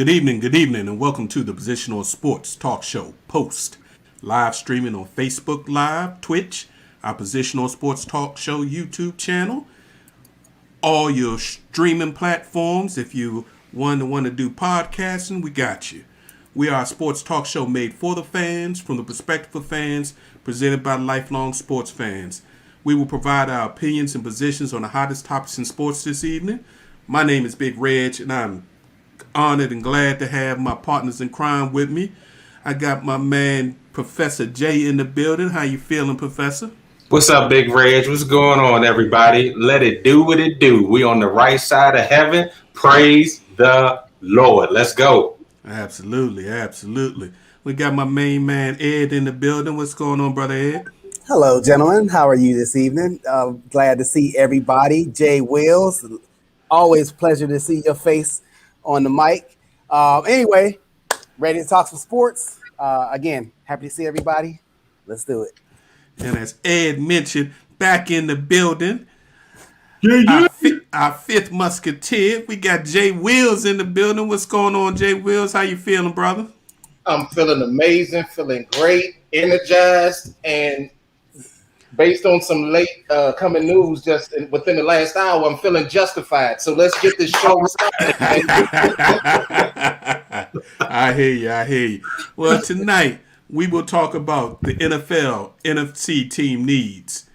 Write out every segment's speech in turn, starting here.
good evening, and welcome to the Positional Sports Talk Show Post. Live streaming on Facebook Live, Twitch, our Positional Sports Talk Show YouTube channel, all your streaming platforms. If you want to do podcasting, we got you. We are a sports talk show made for the fans, from the perspective of fans, presented by lifelong sports fans. We will provide our opinions and positions on the hottest topics in sports this evening. My name is Big Reg, and I'm honored and glad to have my partners in crime with me. I got my man Professor J in the building. How you feeling, Professor? What's up, Big Reg? What's going on, everybody? Let it do what it do. We on the right side of heaven. Praise the Lord. Let's go. Absolutely. We got my main man Ed in the building. What's going on, brother Ed? Hello, gentlemen. How are you this evening? Glad to see everybody. Jay Wills, always pleasure to see your face on the mic. Anyway, ready to talk some sports. Again, happy to see everybody. Let's do it. And as Ed mentioned, back in the building, our fifth musketeer. We got Jay Wills in the building. What's going on, Jay Wills? How you feeling, brother? I'm feeling amazing, feeling great, energized, and based on some late coming news just within the last hour, I'm feeling justified. So let's get this show started. I hear you. Well, tonight we will talk about the NFL NFC team needs.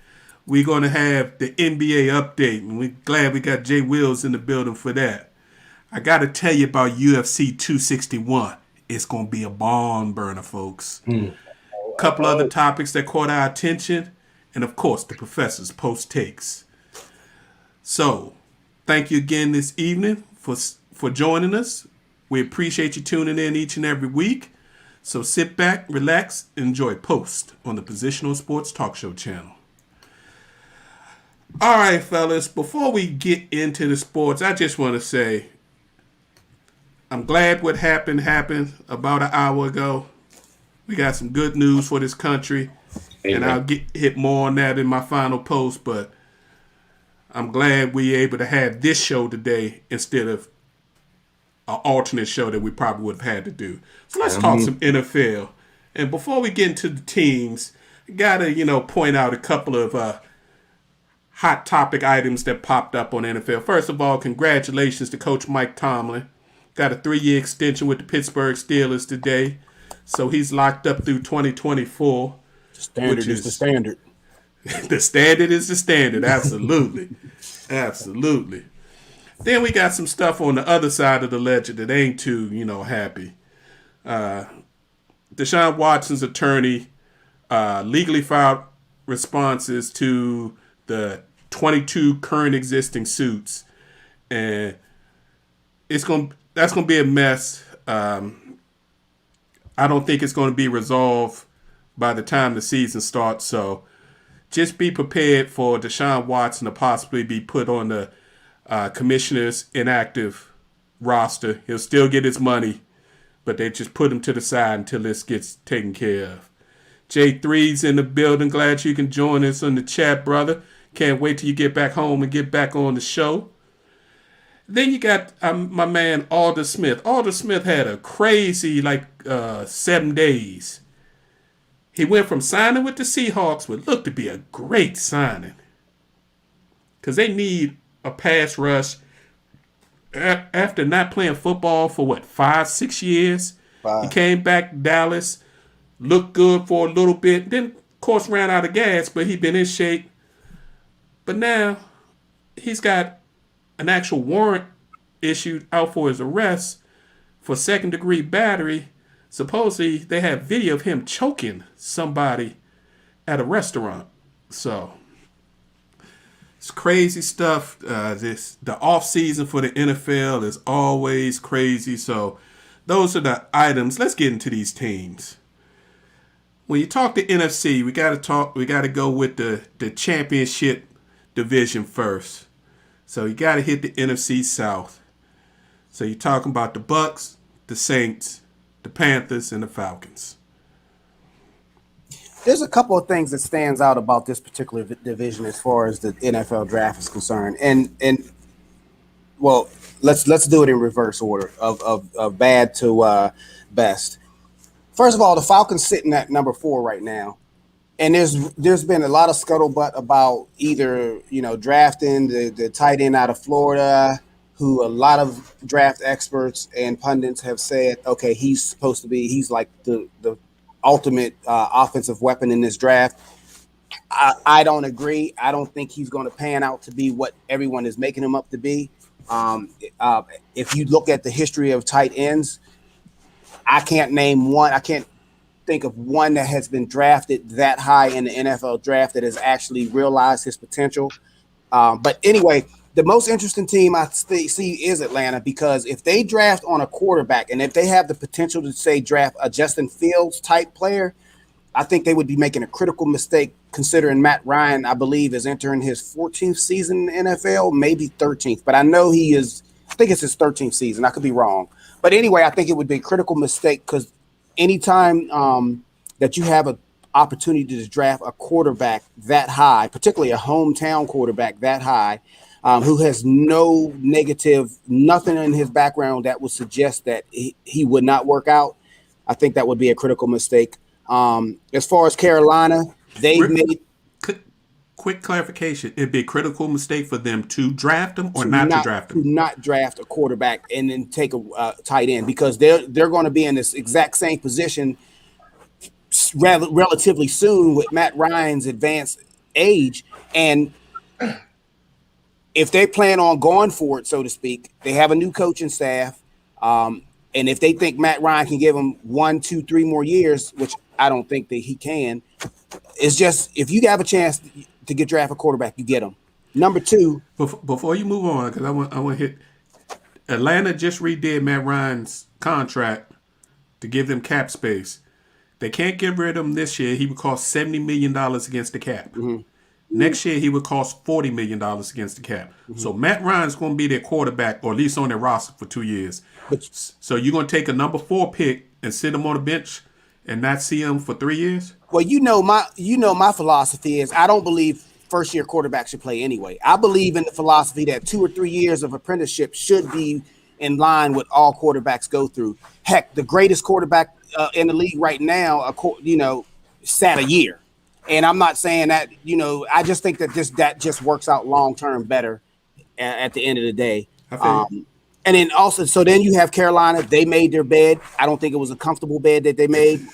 We're going to have the NBA update, and we're glad we got Jay Wills in the building for that. I got to tell you about UFC 261. It's going to be a barn burner, folks. A couple other topics that caught our attention, and of course, the professor's post takes. So, thank you again this evening for joining us. We appreciate you tuning in each and every week. So sit back, relax, and enjoy Post on the Positional Sports Talk Show channel. All right, fellas, before we get into the sports, I just want to say I'm glad what happened about an hour ago. We got some good news for this country. Amen. And I'll hit more on that in my final post, but I'm glad we're able to have this show today instead of an alternate show that we probably would have had to do. So let's talk some NFL. And before we get into the teams, I gotta, point out a couple of hot topic items that popped up on NFL. First of all, congratulations to Coach Mike Tomlin. Got a 3-year extension with the Pittsburgh Steelers today. So he's locked up through 2024. Standard is the standard. The standard is the standard. Absolutely. Absolutely. Then we got some stuff on the other side of the ledger that ain't too, happy. Deshaun Watson's attorney legally filed responses to the 22 current existing suits, and that's going to be a mess. I don't think it's going to be resolved by the time the season starts. So just be prepared for Deshaun Watson to possibly be put on the commissioner's inactive roster. He'll still get his money, but they just put him to the side until this gets taken care of. J3's in the building. Glad you can join us on the chat, brother. Can't wait till you get back home and get back on the show. Then you got my man Alder Smith. Alder Smith had a crazy 7 days. He went from signing with the Seahawks, what looked to be a great signing, because they need a pass rush after not playing football for 5-6 years. He came back to Dallas, looked good for a little bit, then of course ran out of gas, but he'd been in shape. But now he's got an actual warrant issued out for his arrest for second-degree battery. Supposedly they have video of him choking somebody at a restaurant. So it's crazy stuff. The off season for the NFL is always crazy. So those are the items. Let's get into these teams. When you talk to NFC, we got to go with the championship division first. So you got to hit the NFC South. So you're talking about the Bucks, the Saints, the Panthers, and the Falcons. There's a couple of things that stands out about this particular division as far as the NFL draft is concerned. And well, let's do it in reverse order of bad to best. First of all, the Falcons sitting at number 4 right now, and there's been a lot of scuttlebutt about either drafting the tight end out of Florida, who a lot of draft experts and pundits have said, okay, he's like the ultimate offensive weapon in this draft. I don't agree. I don't think he's going to pan out to be what everyone is making him up to be. If you look at the history of tight ends, I can't name one. I can't think of one that has been drafted that high in the NFL draft that has actually realized his potential. But anyway, the most interesting team I see is Atlanta, because if they draft on a quarterback and if they have the potential to, say, draft a Justin Fields type player, I think they would be making a critical mistake, considering Matt Ryan, I believe, is entering his 14th season in the NFL, maybe 13th. But I know I think it's his 13th season. I could be wrong. But anyway, I think it would be a critical mistake, because anytime that you have an opportunity to draft a quarterback that high, particularly a hometown quarterback that high, who has nothing in his background that would suggest that he would not work out, I think that would be a critical mistake. As far as Carolina, they've made quick clarification. It'd be a critical mistake for them to draft him or not to draft him. To not draft a quarterback and then take a tight end, because they're going to be in this exact same position relatively soon with Matt Ryan's advanced age. And if they plan on going for it, so to speak, they have a new coaching staff. And if they think Matt Ryan can give them 1, 2, 3 more years, which I don't think that he can, it's just, if you have a chance to get drafted quarterback, you get him. Number 2. Before you move on, because I want to hit, Atlanta just redid Matt Ryan's contract to give them cap space. They can't get rid of him this year. He would cost $70 million against the cap. Mm-hmm. Next year, he would cost $40 million against the cap. Mm-hmm. So Matt Ryan's going to be their quarterback, or at least on their roster, for 2 years. So you're going to take a number 4 pick and sit him on the bench and not see him for 3 years? Well, my philosophy is I don't believe first-year quarterbacks should play anyway. I believe in the philosophy that 2 or 3 years of apprenticeship should be in line with all quarterbacks go through. Heck, the greatest quarterback in the league right now, sat a year. And I'm not saying that, I just think that just works out long-term better at the end of the day. And then also, so then you have Carolina. They made their bed. I don't think it was a comfortable bed that they made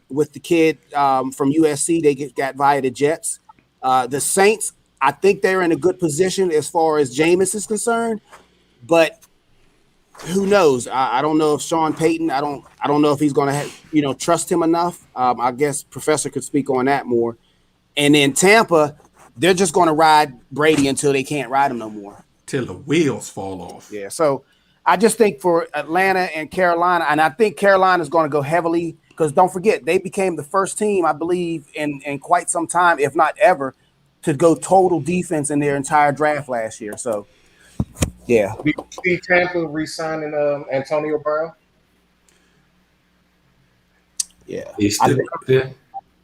with the kid from USC. They got via the Jets. The Saints, I think they're in a good position as far as Jameis is concerned, but who knows? I don't know if Sean Payton. I don't know if he's going to trust him enough. I guess Professor could speak on that more. And then Tampa, they're just going to ride Brady until they can't ride him no more. Till the wheels fall off. Yeah. So I just think for Atlanta and Carolina, and I think Carolina is going to go heavily, because don't forget, they became the first team, I believe, in quite some time, if not ever, to go total defense in their entire draft last year. So, yeah. Do you see Tampa re-signing Antonio Brown? Yeah. He's still up there.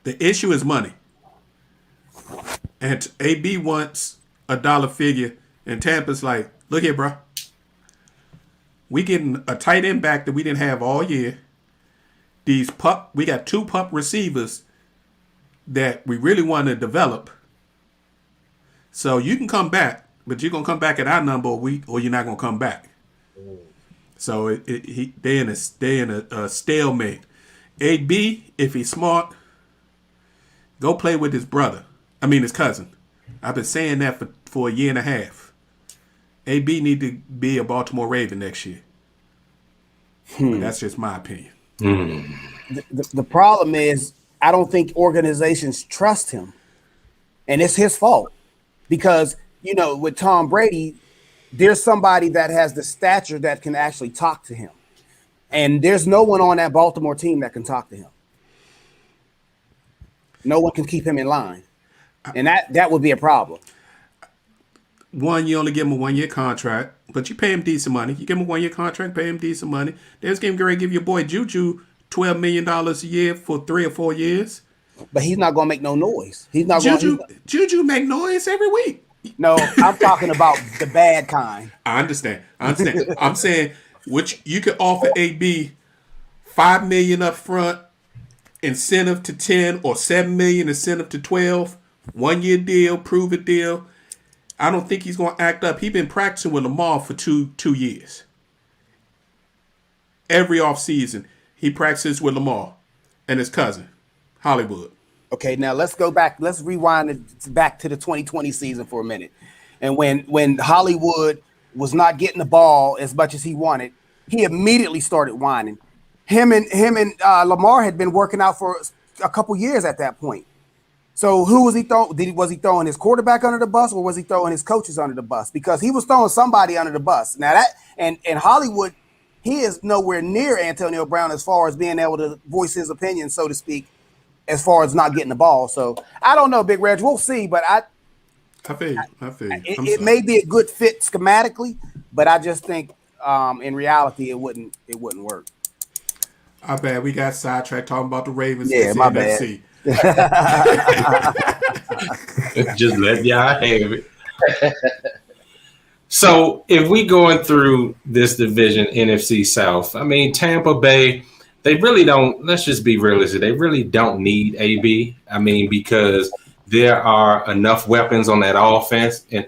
The issue is money. And AB wants a dollar figure, and Tampa's like, look here, bro. We getting a tight end back that we didn't have all year. We got 2 pup receivers that we really want to develop. So you can come back, but you're gonna come back at our number, or you're not gonna come back. So they in a stalemate. AB, if he's smart, go play with his cousin. I've been saying that for a year and a half. AB need to be a Baltimore Raven next year. But that's just my opinion. The problem is, I don't think organizations trust him, and it's his fault, because with Tom Brady, there's somebody that has the stature that can actually talk to him, and there's no one on that Baltimore team that can talk to him. No one can keep him in line, and that would be a problem. One, you only give him a 1-year contract, but you pay him decent money. You give him a 1-year contract, pay him decent money. They're going to give your boy Juju $12 million a year for 3 or 4 years. But he's not going to make no noise. He's not Juju make noise every week. No, I'm talking about the bad kind. I understand. I'm saying which you could offer AB $5 million up front, incentive to 10, or $7 million incentive to 12, 1 year deal, prove it deal. I don't think he's going to act up. He's been practicing with Lamar for two years. Every offseason, he practices with Lamar and his cousin, Hollywood. Okay, now let's go back. Let's rewind it back to the 2020 season for a minute. And when Hollywood was not getting the ball as much as he wanted, he immediately started whining. Him and Lamar had been working out for a couple years at that point. So who was he throwing? Was he throwing his quarterback under the bus, or was he throwing his coaches under the bus? Because he was throwing somebody under the bus. Now that and Hollywood, he is nowhere near Antonio Brown as far as being able to voice his opinion, so to speak, as far as not getting the ball. So I don't know, Big Reg. We'll see, but I feel you. It may be a good fit schematically, but I just think in reality it wouldn't work. I bet we got sidetracked talking about the Ravens. Yeah, my bad. Just let y'all have it. So if we going through this division, NFC South, I mean, Tampa Bay, they really don't, let's just be realistic, they really don't need AB. I mean, because there are enough weapons on that offense, and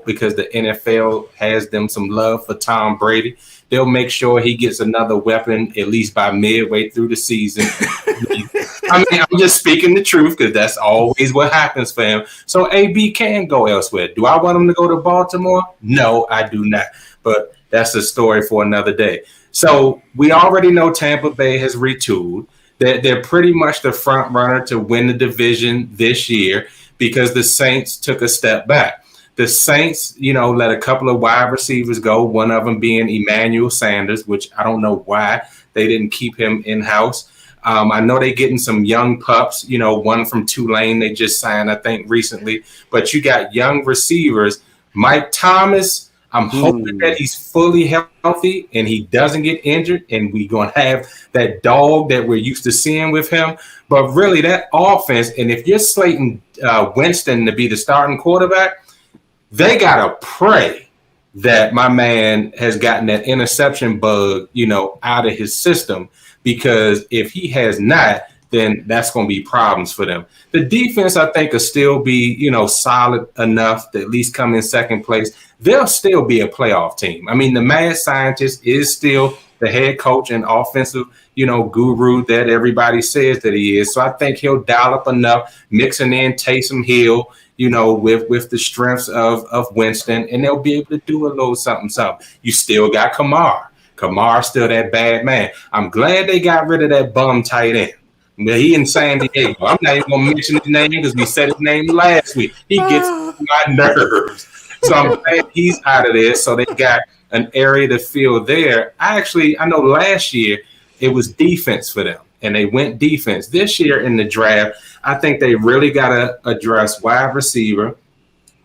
because the NFL has them some love for Tom Brady, they'll make sure he gets another weapon at least by midway through the season. I mean, I'm just speaking the truth because that's always what happens for him. So AB can go elsewhere. Do I want him to go to Baltimore? No, I do not. But that's a story for another day. So we already know Tampa Bay has retooled. They're pretty much the front runner to win the division this year because the Saints took a step back. The Saints, let a couple of wide receivers go, one of them being Emmanuel Sanders, which I don't know why they didn't keep him in-house. I know they're getting some young pups, one from Tulane they just signed, I think, recently. But you got young receivers. Mike Thomas, I'm hoping that he's fully healthy and he doesn't get injured, and we're going to have that dog that we're used to seeing with him. But really, that offense, and if you're slating Winston to be the starting quarterback, they got to pray that my man has gotten that interception bug, out of his system, because if he has not, then that's going to be problems for them. The defense, I think, will still be, solid enough to at least come in second place. They'll still be a playoff team. I mean, the mad scientist is still the head coach and offensive, guru that everybody says that he is. So I think he'll dial up enough, mixing in Taysom Hill, with the strengths of Winston, and they'll be able to do a little something. You still got Kamara. Kamar's still that bad man. I'm glad they got rid of that bum tight end. Well, he in San Diego. I'm not even going to mention his name because we said his name last week. He gets on my nerves. So I'm glad he's out of there. So they got an area to fill there. I know last year it was defense for them, and they went defense. This year in the draft, I think they really got to address wide receiver.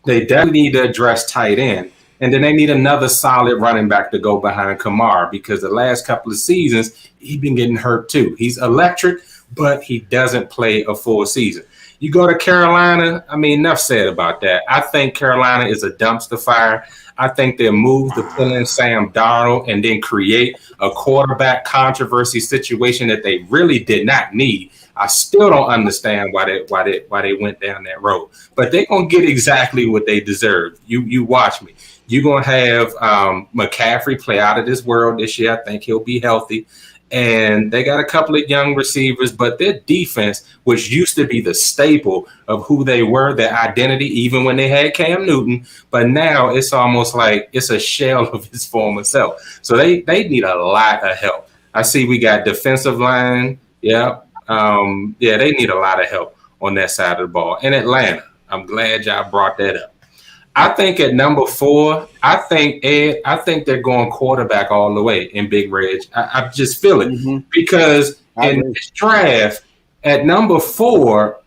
They definitely need to address tight end. And then they need another solid running back to go behind Kamara, because the last couple of seasons, he's been getting hurt too. He's electric, but he doesn't play a full season. You go to Carolina, I mean, enough said about that. I think Carolina is a dumpster fire. I think they'll move to pull in Sam Darnold and then create a quarterback controversy situation that they really did not need. I still don't understand why they went down that road. But they're going to get exactly what they deserve. You watch me. You're going to have McCaffrey play out of this world this year. I think he'll be healthy. And they got a couple of young receivers, but their defense, which used to be the staple of who they were, their identity, even when they had Cam Newton, but now it's almost like it's a shell of his former self. So they need a lot of help. I see we got defensive line. Yeah. They need a lot of help on that side of the ball. And Atlanta, I'm glad y'all brought that up. I think at number 4, I think they're going quarterback all the way in Big Reg. I just feel it because in this draft at number 4,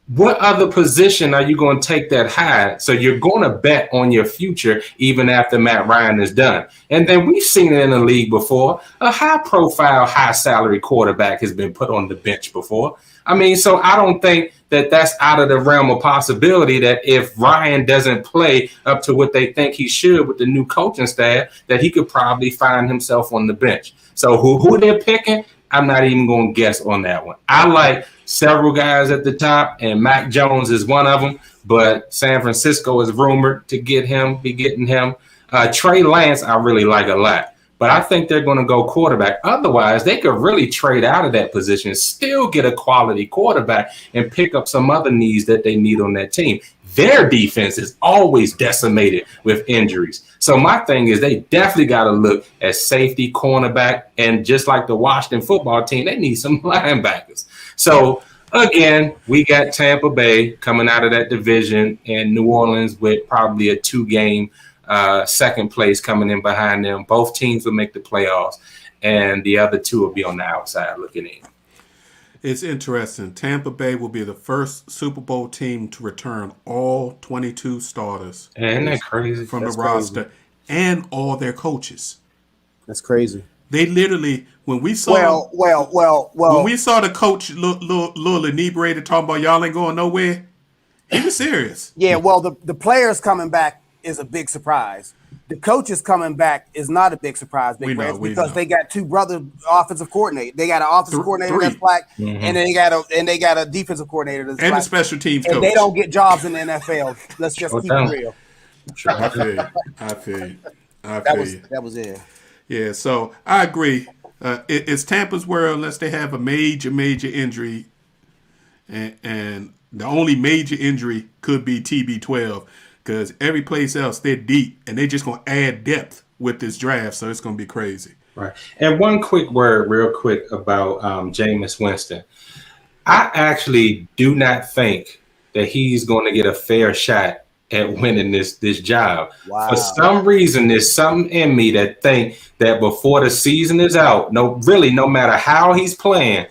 what other position are you going to take that high? So you're going to bet on your future even after Matt Ryan is done. And then we've seen it in the league before. A high-profile, high-salary quarterback has been put on the bench before. I mean, so I don't think that that's out of the realm of possibility that if Ryan doesn't play up to what they think he should with the new coaching staff, that he could probably find himself on the bench. So who they're picking, I'm not even going to guess on that one. I like several guys at the top, and Mac Jones is one of them, but San Francisco is rumored to be getting him. Trey Lance, I really like a lot, but I think they're going to go quarterback. Otherwise, they could really trade out of that position, still get a quality quarterback, and pick up some other needs that they need on that team. Their defense is always decimated with injuries. So my thing is they definitely got to look at safety, cornerback, and just like the Washington football team, they need some linebackers. So, again, we got Tampa Bay coming out of that division and New Orleans with probably a 2-game second place coming in behind them. Both teams will make the playoffs, and the other two will be on the outside looking in. It's interesting. Tampa Bay will be the first Super Bowl team to return all 22 starters. Isn't that crazy? From That's the roster and all their coaches. That's crazy. They literally, when we saw when we saw the coach little inebriated talking about y'all ain't going nowhere, he was serious. Yeah, well, the players coming back is a big surprise. The coaches coming back is not a big surprise, because they got two brother offensive coordinators. They got an offensive coordinator that's black, and they got a defensive coordinator that's black. And a special teams and coach. They don't get jobs in the NFL. Let's just keep it real. I feel you. That was it. Yeah, so I agree. It's Tampa's world unless they have a major injury, and the only major injury could be TB12. Because every place else, they're deep, and they're just going to add depth with this draft, so it's going to be crazy. Right. And one quick word real quick about Jameis Winston. I actually do not think that he's going to get a fair shot at winning this job. Wow. For some reason, there's something in me that think that before the season is out, no matter how he's playing,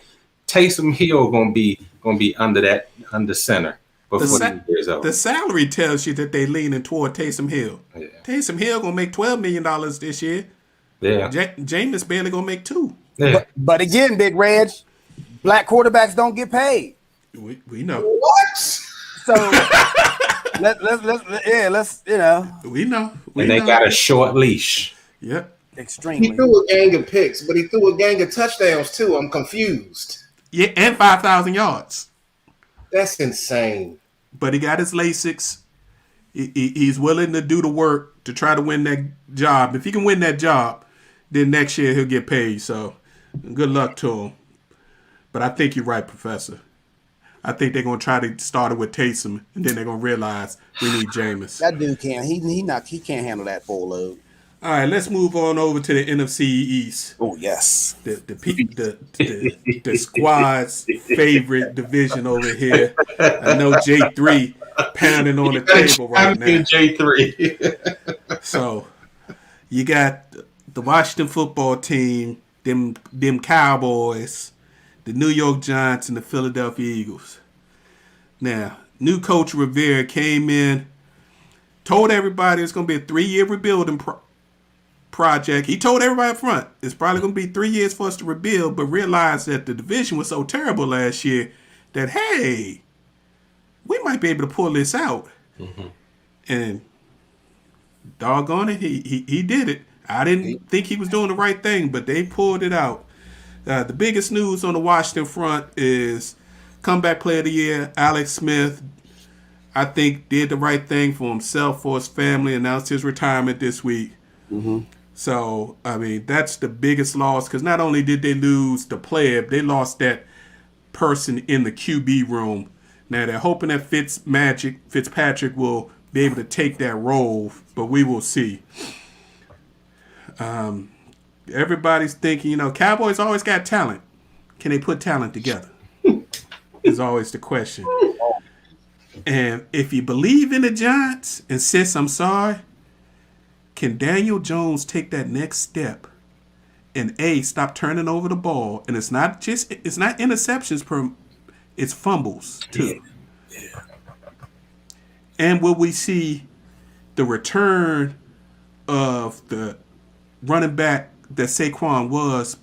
Taysom Hill going to be under center. The salary tells you that they leaning toward Taysom Hill. Yeah. Taysom Hill gonna make $12 million this year. Yeah, Jameis barely gonna make $2 million. Yeah. But again, Big Reg, black quarterbacks don't get paid. We know. What? So let's We know. And they got a short leash. Yep. extremely. He threw a gang of picks, but he threw a gang of touchdowns too. I'm confused. Yeah, and 5,000 yards. That's insane. But he got his LASIKs. He's willing to do the work to try to win that job. If he can win that job, then next year he'll get paid. So good luck to him. But I think you're right, Professor. I think they're gonna try to start it with Taysom, and then they're gonna realize we need Jameis. That dude can't. He can't handle that full load. All right, let's move on over to the NFC East. Oh yes, the squad's favorite division over here. I know J3 pounding on the table right now. J3. So you got the Washington football team, them Cowboys, the New York Giants, and the Philadelphia Eagles. Now, new coach Rivera came in, told everybody it's going to be a 3-year rebuilding project. He told everybody up front, it's probably going to be 3 years for us to rebuild, but realized that the division was so terrible last year that, hey, we might be able to pull this out. Mm-hmm. And doggone it, he did it. I didn't think he was doing the right thing, but they pulled it out. The biggest news on the Washington front is comeback player of the year, Alex Smith. I think did the right thing for himself, for his family, announced his retirement this week. Mm-hmm. So, I mean, that's the biggest loss because not only did they lose the player, they lost that person in the QB room. Now, they're hoping that Fitzpatrick will be able to take that role, but we will see. Everybody's thinking, Cowboys always got talent. Can they put talent together? Is always the question. And if you believe in the Giants, and sis, I'm sorry, can Daniel Jones take that next step and stop turning over the ball? And it's not interceptions it's fumbles too. Yeah. And will we see the return of the running back that Saquon was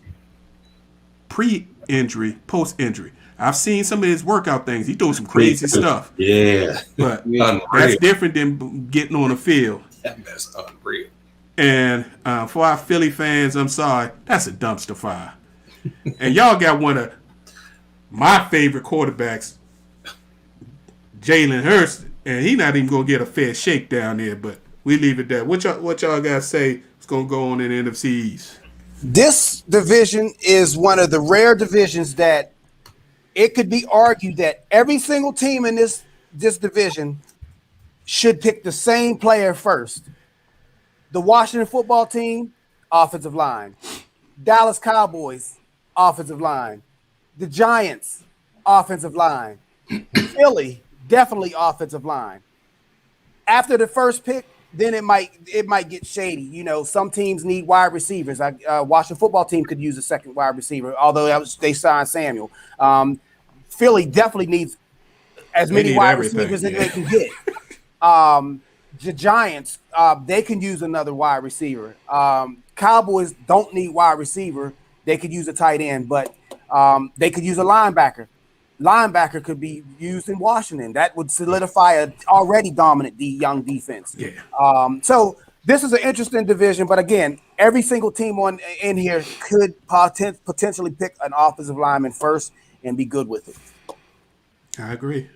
pre-injury, post-injury? I've seen some of his workout things. He doing some crazy stuff. Yeah. But Unreal. that's different than getting on the field. That's unreal. And for our Philly fans, I'm sorry, that's a dumpster fire. And y'all got one of my favorite quarterbacks, Jalen Hurts, and he not even gonna get a fair shake down there. But we leave it there. What y'all gotta say is gonna go on in the NFC East? This division is one of the rare divisions that it could be argued that every single team in this division should pick the same player first. The Washington football team, offensive line. Dallas Cowboys, offensive line. The Giants, offensive line. Philly, definitely offensive line. After the first pick, then it might get shady. You know, some teams need wide receivers. Washington football team could use a second wide receiver, although they signed Samuel. Philly definitely needs as many wide receivers as they can get. The Giants, they can use another wide receiver. Cowboys don't need wide receiver. They could use a tight end, but they could use a linebacker. Linebacker could be used in Washington. That would solidify an already dominant young defense. Yeah. So this is an interesting division, but again, every single team in here could potentially pick an offensive lineman first and be good with it. I agree.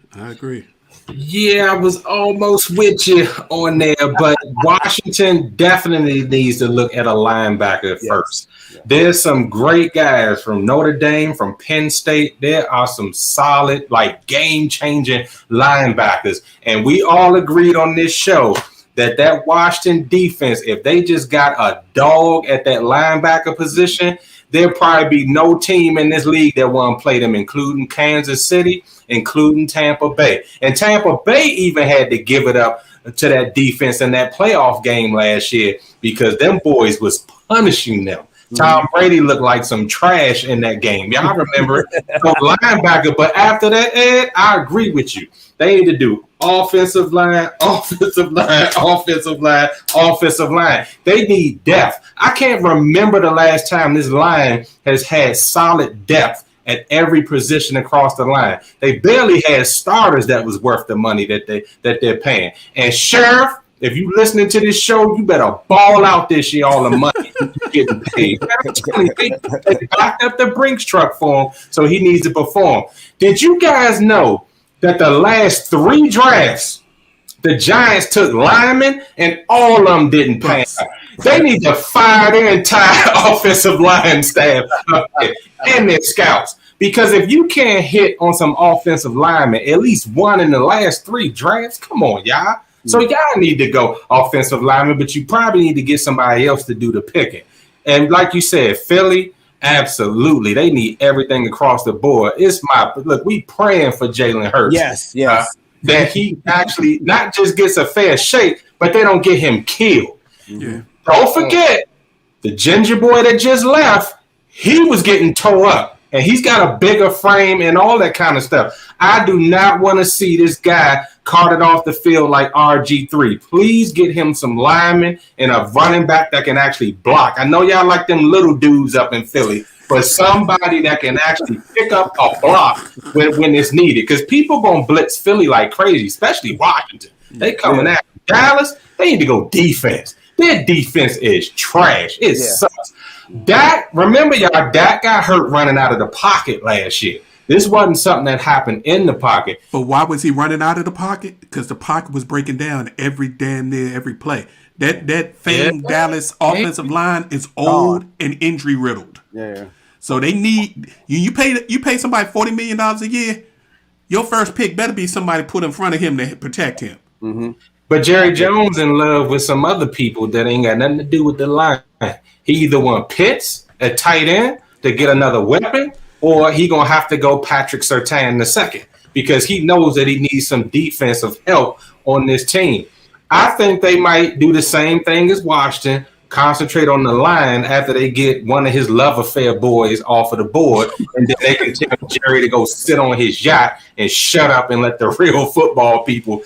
Yeah, I was almost with you on there, but Washington definitely needs to look at a linebacker first. Yeah. There's some great guys from Notre Dame, from Penn State. There are some solid, like game-changing linebackers. And we all agreed on this show that Washington defense, if they just got a dog at that linebacker position, there'll probably be no team in this league that won't play them, including Kansas City, including Tampa Bay. And Tampa Bay even had to give it up to that defense in that playoff game last year because them boys was punishing them. Tom Brady looked like some trash in that game. Y'all remember it? So linebacker. But after that, Ed, I agree with you. They need to do offensive line. They need depth. I can't remember the last time this line has had solid depth at every position across the line. They barely had starters that was worth the money that they're paying. And Sheriff, if you listening to this show, you better ball out this year all the money you're getting paid. They backed up the Brinks truck for him, so he needs to perform. Did you guys know that the last 3 drafts, the Giants took linemen and all of them didn't pan out? They need to fire their entire offensive line staff and their scouts. Because if you can't hit on some offensive linemen, at least one in the last 3 drafts, come on, y'all. So y'all need to go offensive lineman, but you probably need to get somebody else to do the picking. And like you said, Philly, absolutely. They need everything across the board. Look, we praying for Jalen Hurts. Yes. That he actually not just gets a fair shake, but they don't get him killed. Yeah. Don't forget, the ginger boy that just left, he was getting tore up. And he's got a bigger frame and all that kind of stuff. I do not want to see this guy carted off the field like RG3. Please get him some linemen and a running back that can actually block. I know y'all like them little dudes up in Philly, but somebody that can actually pick up a block when it's needed. Because people going to blitz Philly like crazy, especially Washington. They coming at Dallas. They need to go defense. Their defense is trash. It sucks. Remember y'all, Dak got hurt running out of the pocket last year. This wasn't something that happened in the pocket. But why was he running out of the pocket? Because the pocket was breaking down every play. That famed Dallas offensive line is old and injury riddled. Yeah. So they need you pay somebody $40 million a year. Your first pick better be somebody put in front of him to protect him. Mm-hmm. But Jerry Jones in love with some other people that ain't got nothing to do with the line. He either want Pitts at tight end to get another weapon, or he gonna have to go Patrick Surtain II because he knows that he needs some defensive help on this team. I think they might do the same thing as Washington, concentrate on the line after they get one of his love affair boys off of the board, and then they can tell Jerry to go sit on his yacht and shut up and let the real football people,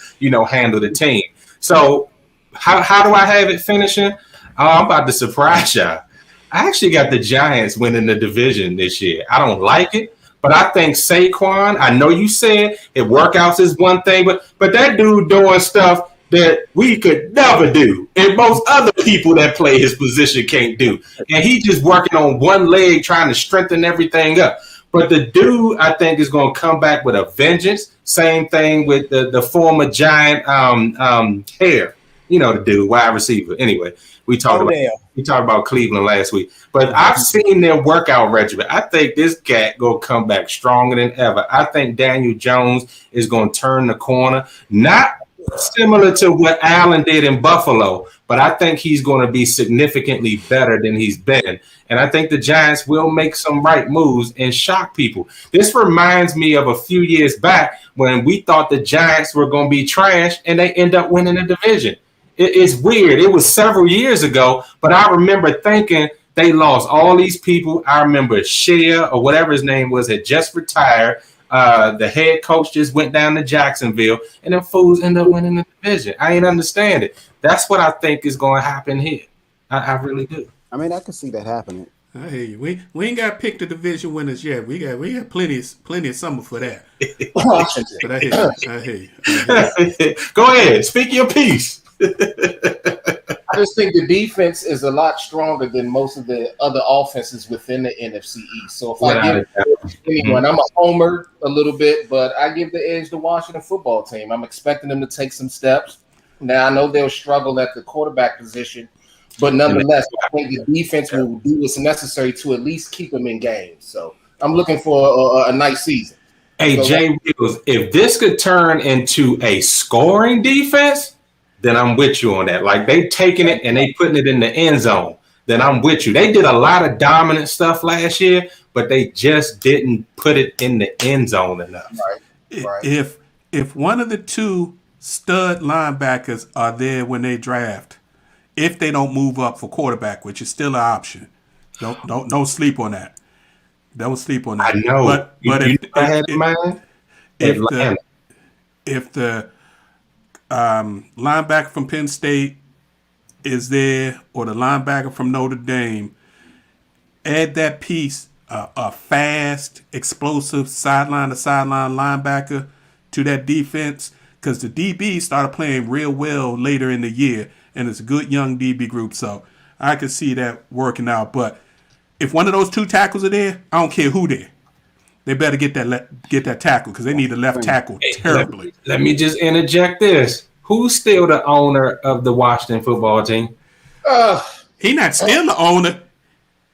handle the team. So how do I have it finishing? I'm about to surprise y'all. I actually got the Giants winning the division this year. I don't like it, But I think Saquon, I know you said it workouts is one thing, but that dude doing stuff that we could never do, and most other people that play his position can't do. And he just working on one leg, trying to strengthen everything up. But the dude, I think, is going to come back with a vengeance. Same thing with the former Giant Hare. You know the dude, wide receiver. Anyway, we talked about Cleveland last week. But I've seen their workout regimen. I think this cat going to come back stronger than ever. I think Daniel Jones is going to turn the corner. Not similar to what Allen did in Buffalo, but I think he's going to be significantly better than he's been. And I think the Giants will make some right moves and shock people. This reminds me of a few years back when we thought the Giants were going to be trash and they end up winning the division. It's weird. It was several years ago, but I remember thinking they lost all these people. I remember Shea or whatever his name was had just retired. The head coach just went down to Jacksonville, and them fools end up winning the division. I ain't understand it. That's what I think is going to happen here. I really do. I mean, I can see that happening. I hear you. We ain't got to pick the division winners yet. We got plenty of summer for that. But I hear you. Go ahead. Speak your piece. I just think the defense is a lot stronger than most of the other offenses within the NFC East. So if I give anyone, I'm a homer a little bit, but I give the edge to Washington football team. I'm expecting them to take some steps. Now, I know they'll struggle at the quarterback position, but nonetheless, I think the defense will do what's necessary to at least keep them in games. So I'm looking for a nice season. Hey, Jay Wills, if this could turn into a scoring defense, then I'm with you on that. Like they taking it and they putting it in the end zone, then I'm with you. They did a lot of dominant stuff last year, but they just didn't put it in the end zone enough. Right. If one of the two stud linebackers are there when they draft, if they don't move up for quarterback, which is still an option, don't sleep on that. Don't sleep on that. I know. But if the linebacker from Penn State is there, or the linebacker from Notre Dame, add that piece, a fast, explosive sideline-to-sideline linebacker to that defense, because the DB started playing real well later in the year, and it's a good young DB group, so I could see that working out. But if one of those two tackles are there, I don't care who they're. They better get that tackle, because they need a left tackle terribly. Let me just interject this. Who's still the owner of the Washington football team? He not still the owner.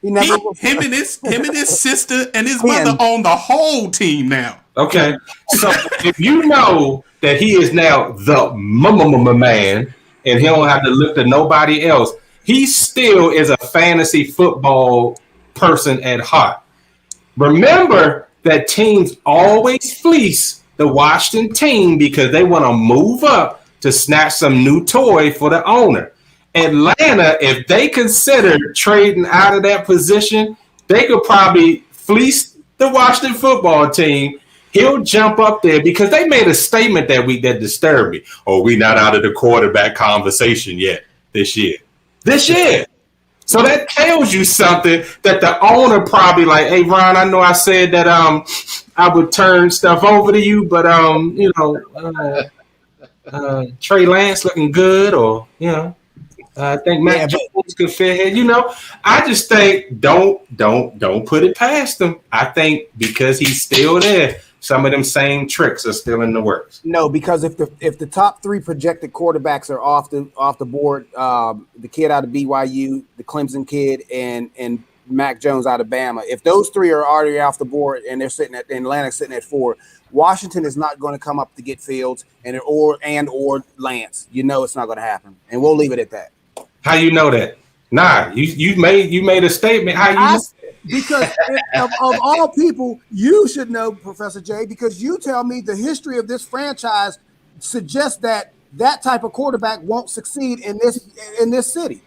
Him and his sister and his mother own the whole team now. Okay. So if you know that he is now the man and he don't have to look to nobody else, he still is a fantasy football person at heart. Remember that teams always fleece the Washington team because they want to move up to snatch some new toy for the owner. Atlanta, if they consider trading out of that position, they could probably fleece the Washington football team. He'll jump up there because they made a statement that week that disturbed me. Oh, we're not out of the quarterback conversation yet this year. So that tells you something that the owner probably like, hey, Ron, I know I said that I would turn stuff over to you, but Trey Lance looking good, or I think Matt Jones could fit here. I just think don't put it past him. I think because he's still there, some of them same tricks are still in the works. No, because if the top three projected quarterbacks are off the board, the kid out of BYU, the Clemson kid, and Mac Jones out of Bama, if those three are already off the board and they're sitting at Atlantic sitting at 4, Washington is not going to come up to get Fields or Lance. It's not going to happen, and we'll leave it at that. How you know that? Nah, you made a statement. How you know? Because of all people, you should know, Professor J, because you tell me the history of this franchise suggests that type of quarterback won't succeed in this city.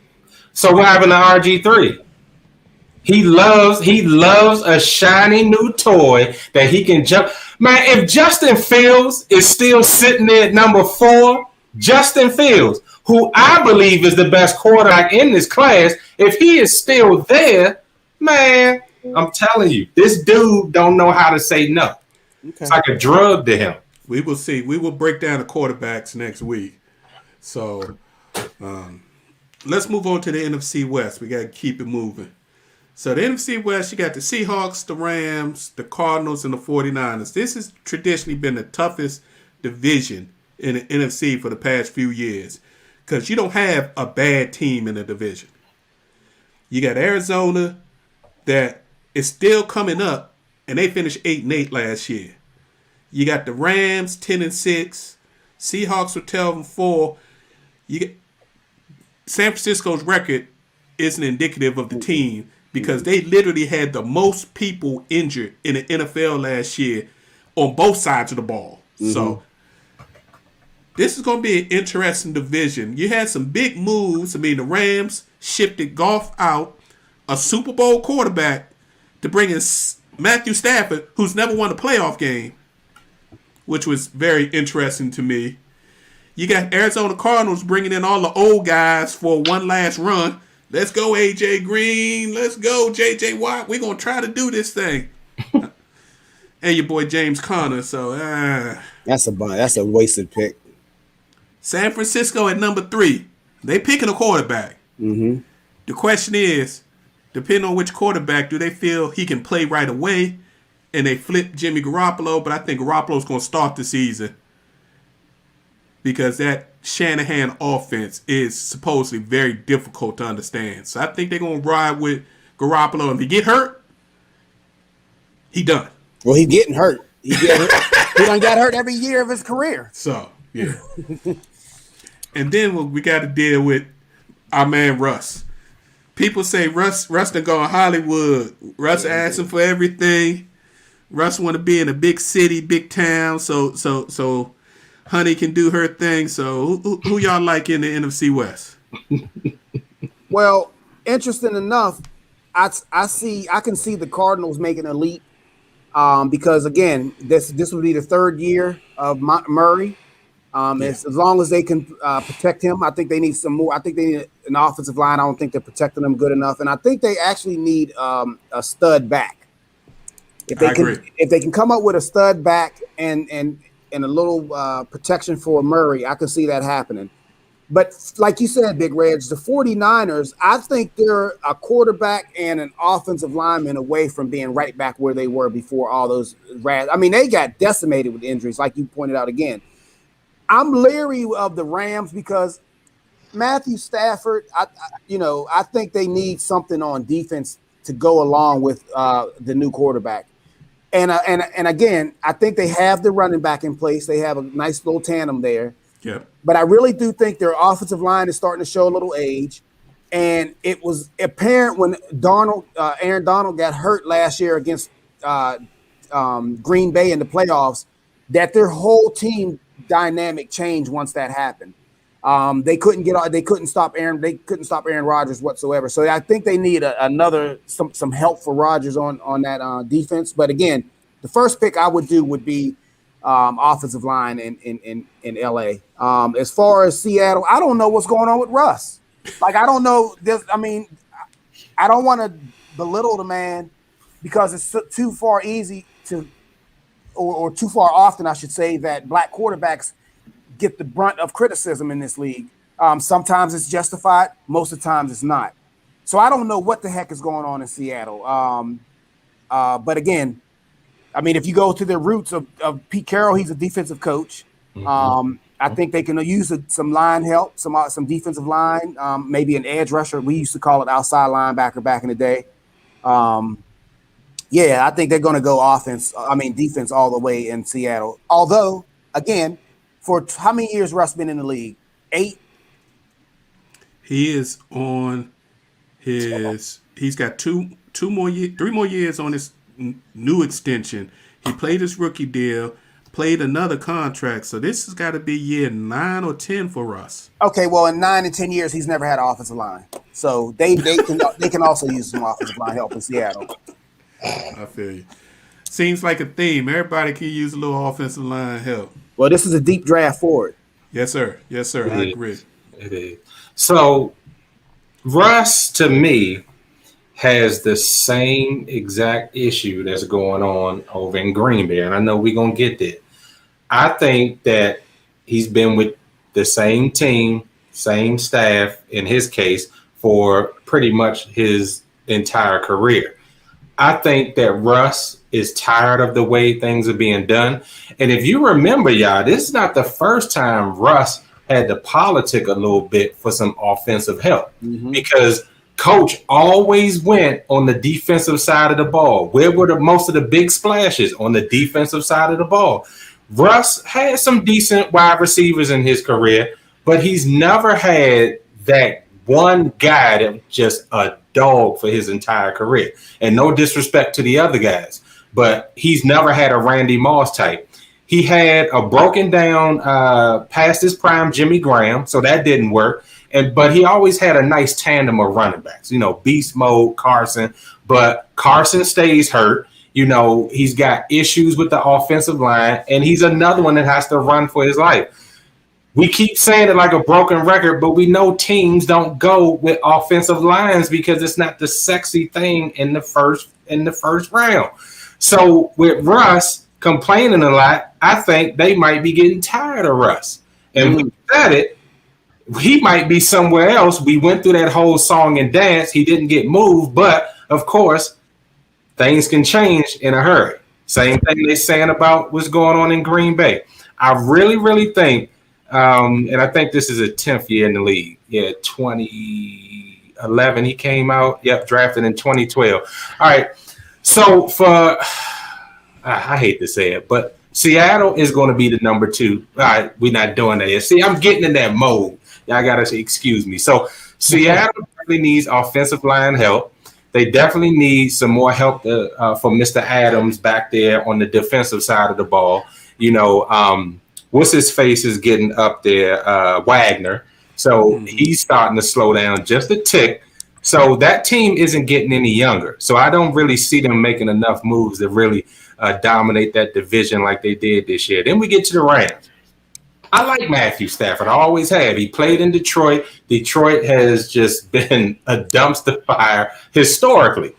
So what happened to RG3? He loves a shiny new toy that he can jump. Man, if Justin Fields is still sitting there at number 4, Justin Fields, who I believe is the best quarterback in this class, if he is still there, man, I'm telling you, this dude don't know how to say no. Okay. It's like a drug to him. We will see. We will break down the quarterbacks next week. So let's move on to the NFC West. We got to keep it moving. So the NFC West, you got the Seahawks, the Rams, the Cardinals, and the 49ers. This has traditionally been the toughest division in the NFC for the past few years because you don't have a bad team in the division. You got Arizona that is still coming up, and they finished 8-8 last year. You got the Rams 10-6, Seahawks were 12-4. You get San Francisco's record isn't indicative of the team because they literally had the most people injured in the NFL last year on both sides of the ball. Mm-hmm. So this is going to be an interesting division. You had some big moves. I mean, the Rams shifted Goff out, a Super Bowl quarterback, to bring in Matthew Stafford, who's never won a playoff game, which was very interesting to me. You got Arizona Cardinals bringing in all the old guys for one last run. Let's go, A.J. Green. Let's go, J.J. Watt. We're going to try to do this thing. And your boy James Conner. So that's a wasted pick. San Francisco at number 3. They picking a quarterback. Mm-hmm. The question is, depending on which quarterback, do they feel he can play right away? And they flip Jimmy Garoppolo, but I think Garoppolo's going to start the season because that Shanahan offense is supposedly very difficult to understand. So I think they're going to ride with Garoppolo. If he get hurt, he done. Well, he's getting hurt. He done got hurt every year of his career. So, yeah. And then we got to deal with our man Russ. People say Russ done gone Hollywood. Russ asking for everything. Russ want to be in a big city, big town, so Honey can do her thing. So who y'all like in the NFC West? Well, interesting enough, I can see the Cardinals making a leap because again, this will be the third year of Murray. As long as they can protect him, I think they need some more. I think they need an offensive line. I don't think they're protecting him good enough, and I think they actually need a stud back. If they can come up with a stud back and a little protection for Murray, I can see that happening. But like you said, Big Reg, the 49ers, I think they're a quarterback and an offensive lineman away from being right back where they were before all those I mean, they got decimated with injuries, like you pointed out again. I'm leery of the Rams because Matthew Stafford, I think they need something on defense to go along with the new quarterback. And again, I think they have the running back in place. They have a nice little tandem there. Yeah. But I really do think their offensive line is starting to show a little age. And it was apparent when Aaron Donald got hurt last year against Green Bay in the playoffs that their whole team dynamic changed once that happened. They couldn't stop Aaron Rodgers whatsoever. So I think they need some help for Rodgers on that defense. But again, the first pick I would do would be offensive line in LA. As far as Seattle, I don't know what's going on with Russ. Like, I don't know this. I mean, I don't want to belittle the man because it's too far easy to, or too far often, I should say, that black quarterbacks get the brunt of criticism in this league. Sometimes it's justified. Most of the times it's not. So I don't know what the heck is going on in Seattle. But again, I mean, if you go to the roots of Pete Carroll, he's a defensive coach. I think they can use some line help, some defensive line, maybe an edge rusher. We used to call it outside linebacker back in the day. Yeah, I think they're going to go defense all the way in Seattle. Although, again, for how many years Russ been in the league? 8? He is on his. He's got 3 more years on his new extension. He played his rookie deal, played another contract. So this has got to be year 9 or 10 for Russ. Okay, well, in 9 and 10 years, he's never had an offensive line. So they can also use some offensive line help in Seattle. I feel you. Seems like a theme. Everybody can use a little offensive line help. Well, this is a deep draft forward. Yes, sir. Yes, sir. I agree. It is. So Russ, to me, has the same exact issue that's going on over in Green Bay. And I know we're going to get there. I think that he's been with the same team, same staff in his case for pretty much his entire career. I think that Russ is tired of the way things are being done. And if you remember, y'all, this is not the first time Russ had to politic a little bit for some offensive help because Coach always went on the defensive side of the ball. Where were most of the big splashes? On the defensive side of the ball. Russ had some decent wide receivers in his career, but he's never had that one guy that was just a dog for his entire career. And no disrespect to the other guys, but he's never had a Randy Moss type. He had a broken down past his prime Jimmy Graham, so that didn't work. But he always had a nice tandem of running backs, beast mode, Carson. But Carson stays hurt. He's got issues with the offensive line, and he's another one that has to run for his life. We keep saying it like a broken record, but we know teams don't go with offensive lines because it's not the sexy thing in the first round. So with Russ complaining a lot, I think they might be getting tired of Russ. And we said it. He might be somewhere else. We went through that whole song and dance. He didn't get moved, but of course, things can change in a hurry. Same thing they're saying about what's going on in Green Bay. I really, really think, and I think this is a 10th year in the league. Yeah, 2011 he came out. Yep, drafted in 2012. All right, so I hate to say it, but Seattle is going to be the number 2. All right, we're not doing that yet. See, I'm getting in that mode. Y'all got to excuse me. So Seattle definitely needs offensive line help. They definitely need some more help for Mr. Adams back there on the defensive side of the ball. What's his face is getting up there, Wagner. So he's starting to slow down just a tick. So that team isn't getting any younger. So I don't really see them making enough moves to really dominate that division like they did this year. Then we get to the Rams. I like Matthew Stafford. I always have. He played in Detroit. Detroit has just been a dumpster fire historically,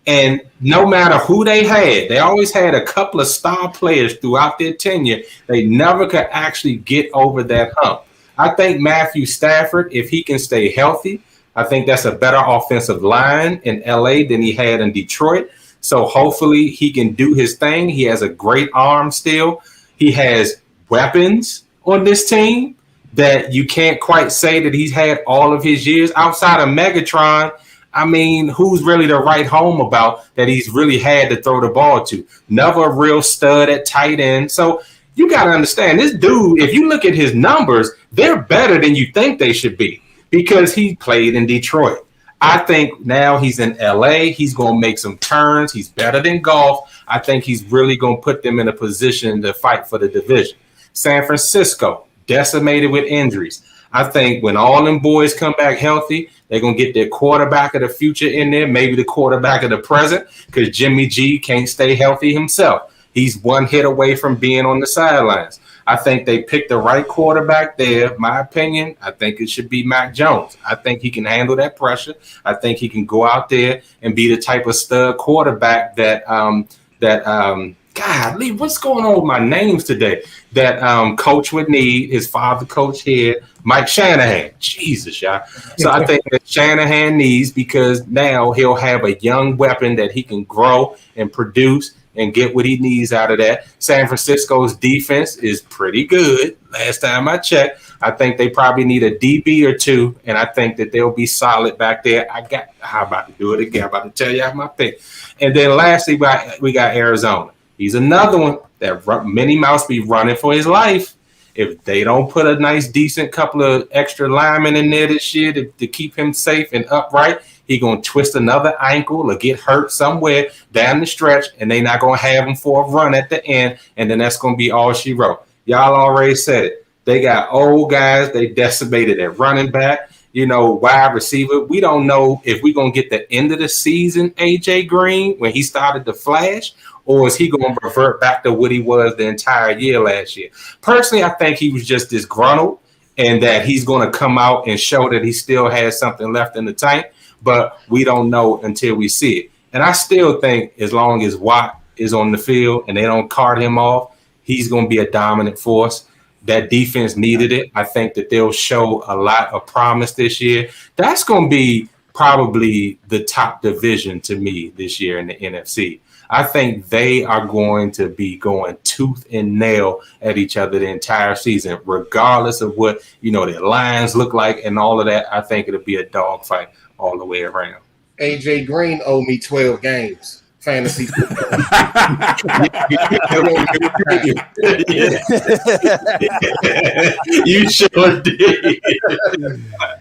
and no matter who they had, they always had a couple of star players throughout their tenure. They never could actually get over that hump. I think Matthew Stafford, if he can stay healthy, I think that's a better offensive line in LA than he had in Detroit. So hopefully he can do his thing. He has a great arm still. He has weapons on this team that you can't quite say that he's had all of his years outside of Megatron. I mean, who's really to write home about that he's really had to throw the ball to? Never a real stud at tight end. So you got to understand this dude, if you look at his numbers, they're better than you think they should be because he played in Detroit. I think now he's in LA. He's going to make some turns. He's better than Goff. I think he's really going to put them in a position to fight for the division. San Francisco, decimated with injuries. I think when all them boys come back healthy, they're going to get their quarterback of the future in there, maybe the quarterback of the present, because Jimmy G can't stay healthy himself. He's one hit away from being on the sidelines. I think they picked the right quarterback there. My opinion, I think it should be Mac Jones. I think he can handle that pressure. I think he can go out there and be the type of stud quarterback that God, Lee, what's going on with my names today? That coach would need, his father coach here, Mike Shanahan. Jesus, y'all. So I think that Shanahan needs, because now he'll have a young weapon that he can grow and produce and get what he needs out of that. San Francisco's defense is pretty good. Last time I checked, I think they probably need a DB or two, and I think that they'll be solid back there. I'm about to do it again. I'm about to tell you my pick. And then lastly, we got Arizona. He's another one that Minnie Mouse be running for his life. If they don't put a nice, decent couple of extra linemen in there this year to keep him safe and upright, he going to twist another ankle or get hurt somewhere down the stretch, and they not going to have him for a run at the end, and then that's going to be all she wrote. Y'all already said it. They got old guys. They decimated at running back, wide receiver. We don't know if we're going to get the end of the season A.J. Green when he started to flash, or is he going to revert back to what he was the entire year last year? Personally, I think he was just disgruntled and that he's going to come out and show that he still has something left in the tank. but we don't know until we see it. And I still think as long as Watt is on the field and they don't cart him off, he's going to be a dominant force. That defense needed it. I think that they'll show a lot of promise this year. That's going to be probably the top division to me this year in the NFC. I think they are going to be going tooth and nail at each other the entire season, regardless of what, their lines look like and all of that. I think it'll be a dogfight all the way around. AJ Green owed me 12 games. Fantasy football. You sure did.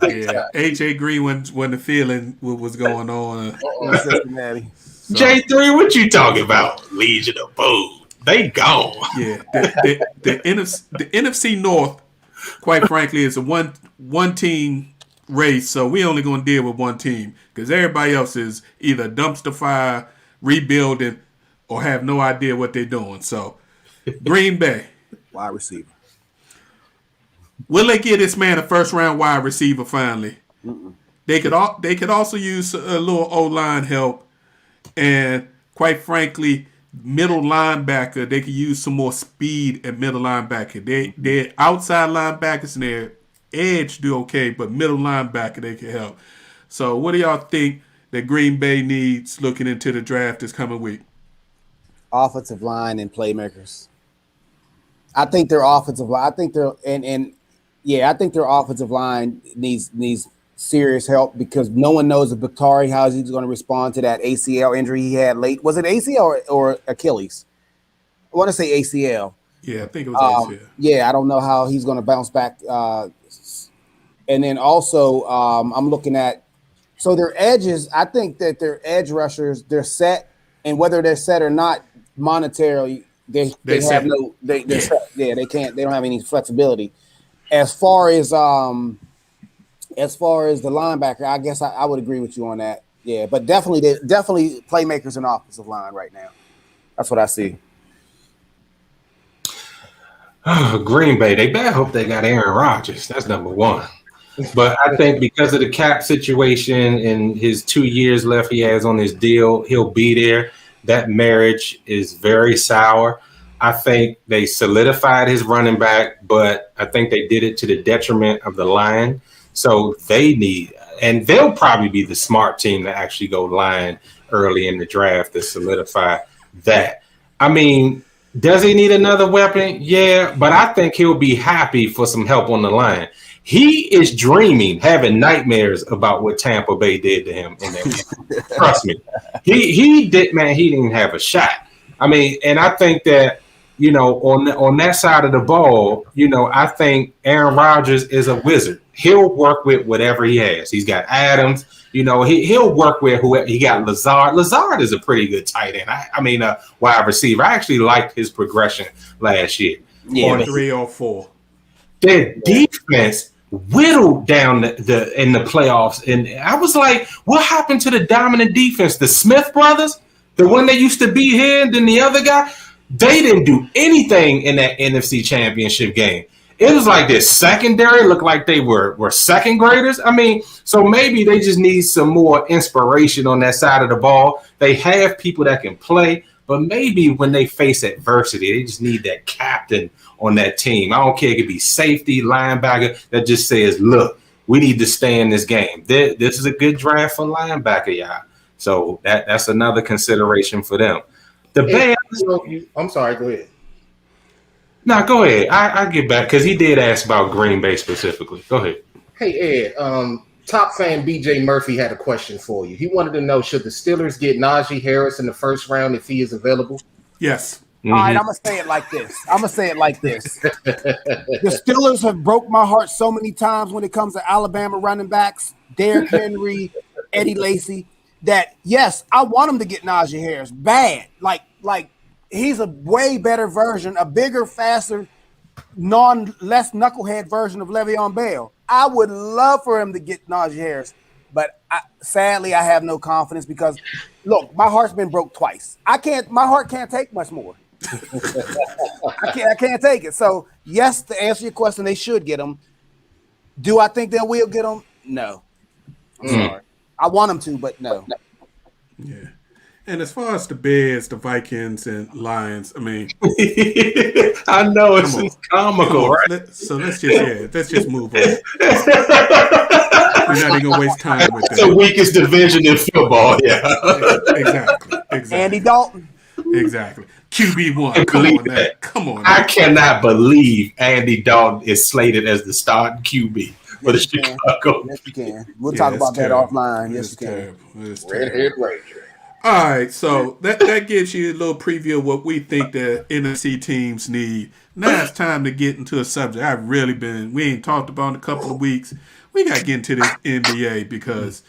Yeah, AJ Green wasn't feeling what was going on. Cincinnati. So, J3, what you talking about? Legion of Boom. They gone. Yeah, the NFC North, quite frankly, is a one team race. So we only going to deal with one team because everybody else is either dumpster fire, rebuilding, or have no idea what they're doing. So Green Bay, Wide receiver. will they give this man a first round wide receiver finally? They could also use a little O-line help, and quite frankly, middle linebacker, they could use some more speed at middle linebacker. Their outside linebackers and their edge do okay, but middle linebacker they can help. So what do y'all think that Green Bay needs looking into the draft this coming week? Offensive line and playmakers. I think their offensive line. I think their offensive line needs serious help because no one knows if Bakhtari how he's going to respond to that ACL injury he had late. Was it ACL or Achilles? I want to say ACL. Yeah, I think it was ACL. Yeah, I don't know how he's going to bounce back. And then also, I'm looking at their edges. I think that their edge rushers, they're set, and whether they're set or not monetarily, they have no. They're set. Yeah, they can't. They don't have any flexibility. As far as the linebacker, I guess I would agree with you on that. Yeah, but definitely playmakers in offensive line right now. That's what I see. Green Bay, they better hope they got Aaron Rodgers. That's number one. But I think because of the cap situation and his 2 years left he has on his deal, he'll be there. That marriage is very sour. I think they solidified his running back, but I think they did it to the detriment of the line. So they need, and they'll probably be the smart team to actually go line early in the draft to solidify that. I mean, does he need another weapon? Yeah, but I think he'll be happy for some help on the line. He is dreaming, having nightmares about what Tampa Bay did to him in that. Trust me. He didn't have a shot. I mean, and I think that, on that side of the ball, I think Aaron Rodgers is a wizard. He'll work with whatever he has. He's got Adams. He'll work with whoever. He got Lazard. Lazard is a pretty good tight end. Wide receiver. I actually liked his progression last year. Yeah, or 3 or 4. Their defense whittled down in the playoffs, and I was like, what happened to the dominant defense? The Smith brothers, the one that used to be here, and then the other guy, they didn't do anything in that NFC Championship game. It was like their secondary looked like they were second graders. I mean, so maybe they just need some more inspiration on that side of the ball. They have people that can play, but maybe when they face adversity, they just need that captain on that team. I don't care. It could be safety, linebacker that just says, look, we need to stay in this game. This is a good draft for linebacker, y'all. So that's another consideration for them. The Bears. I'm sorry, go ahead. No, go ahead. I get back because he did ask about Green Bay specifically. Go ahead. Hey, Ed, top fan BJ Murphy had a question for you. He wanted to know, should the Steelers get Najee Harris in the first round if he is available? Yes. All right, I'm gonna say it like this. The Steelers have broke my heart so many times when it comes to Alabama running backs, Derrick Henry, Eddie Lacy, that yes, I want him to get Najee Harris bad. Like he's a way better version, a bigger, faster, less knucklehead version of Le'Veon Bell. I would love for him to get Najee Harris, but sadly, I have no confidence because, look, my heart's been broke twice. My heart can't take much more. I can't take it. So, yes, to answer your question, they should get him. Do I think they will get him? No. I'm sorry. I want them to, but no. Yeah. And as far as the Bears, the Vikings, and Lions, I mean, I know it's comical, right? let's just move on. We're not even gonna waste time with That's the that. weakest division in football. Yeah. Exactly. Andy Dalton. Exactly. QB1. Come on. I cannot believe Andy Dalton is slated as the starting QB for the Yes, you can. Chicago. Yes, you can. We'll talk about that offline. Yes, you can. Redhead Ranger. All right, so that gives you a little preview of what we think the NFC teams need. Now it's time to get into a subject we ain't talked about in a couple of weeks. We got to get into this NBA because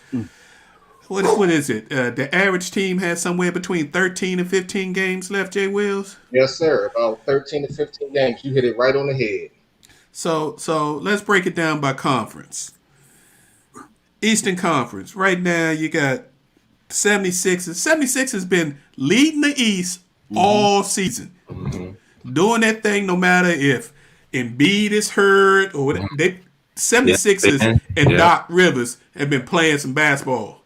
what is it? The average team has somewhere between 13 and 15 games left, Jay Wills? Yes, sir. About 13 to 15 games. You hit it right on the head. So let's break it down by conference. Eastern Conference. Right now you got 76ers. 76 has been leading the East all season. Doing that thing no matter if Embiid is hurt or whatever. 76ers and Doc Rivers have been playing some basketball.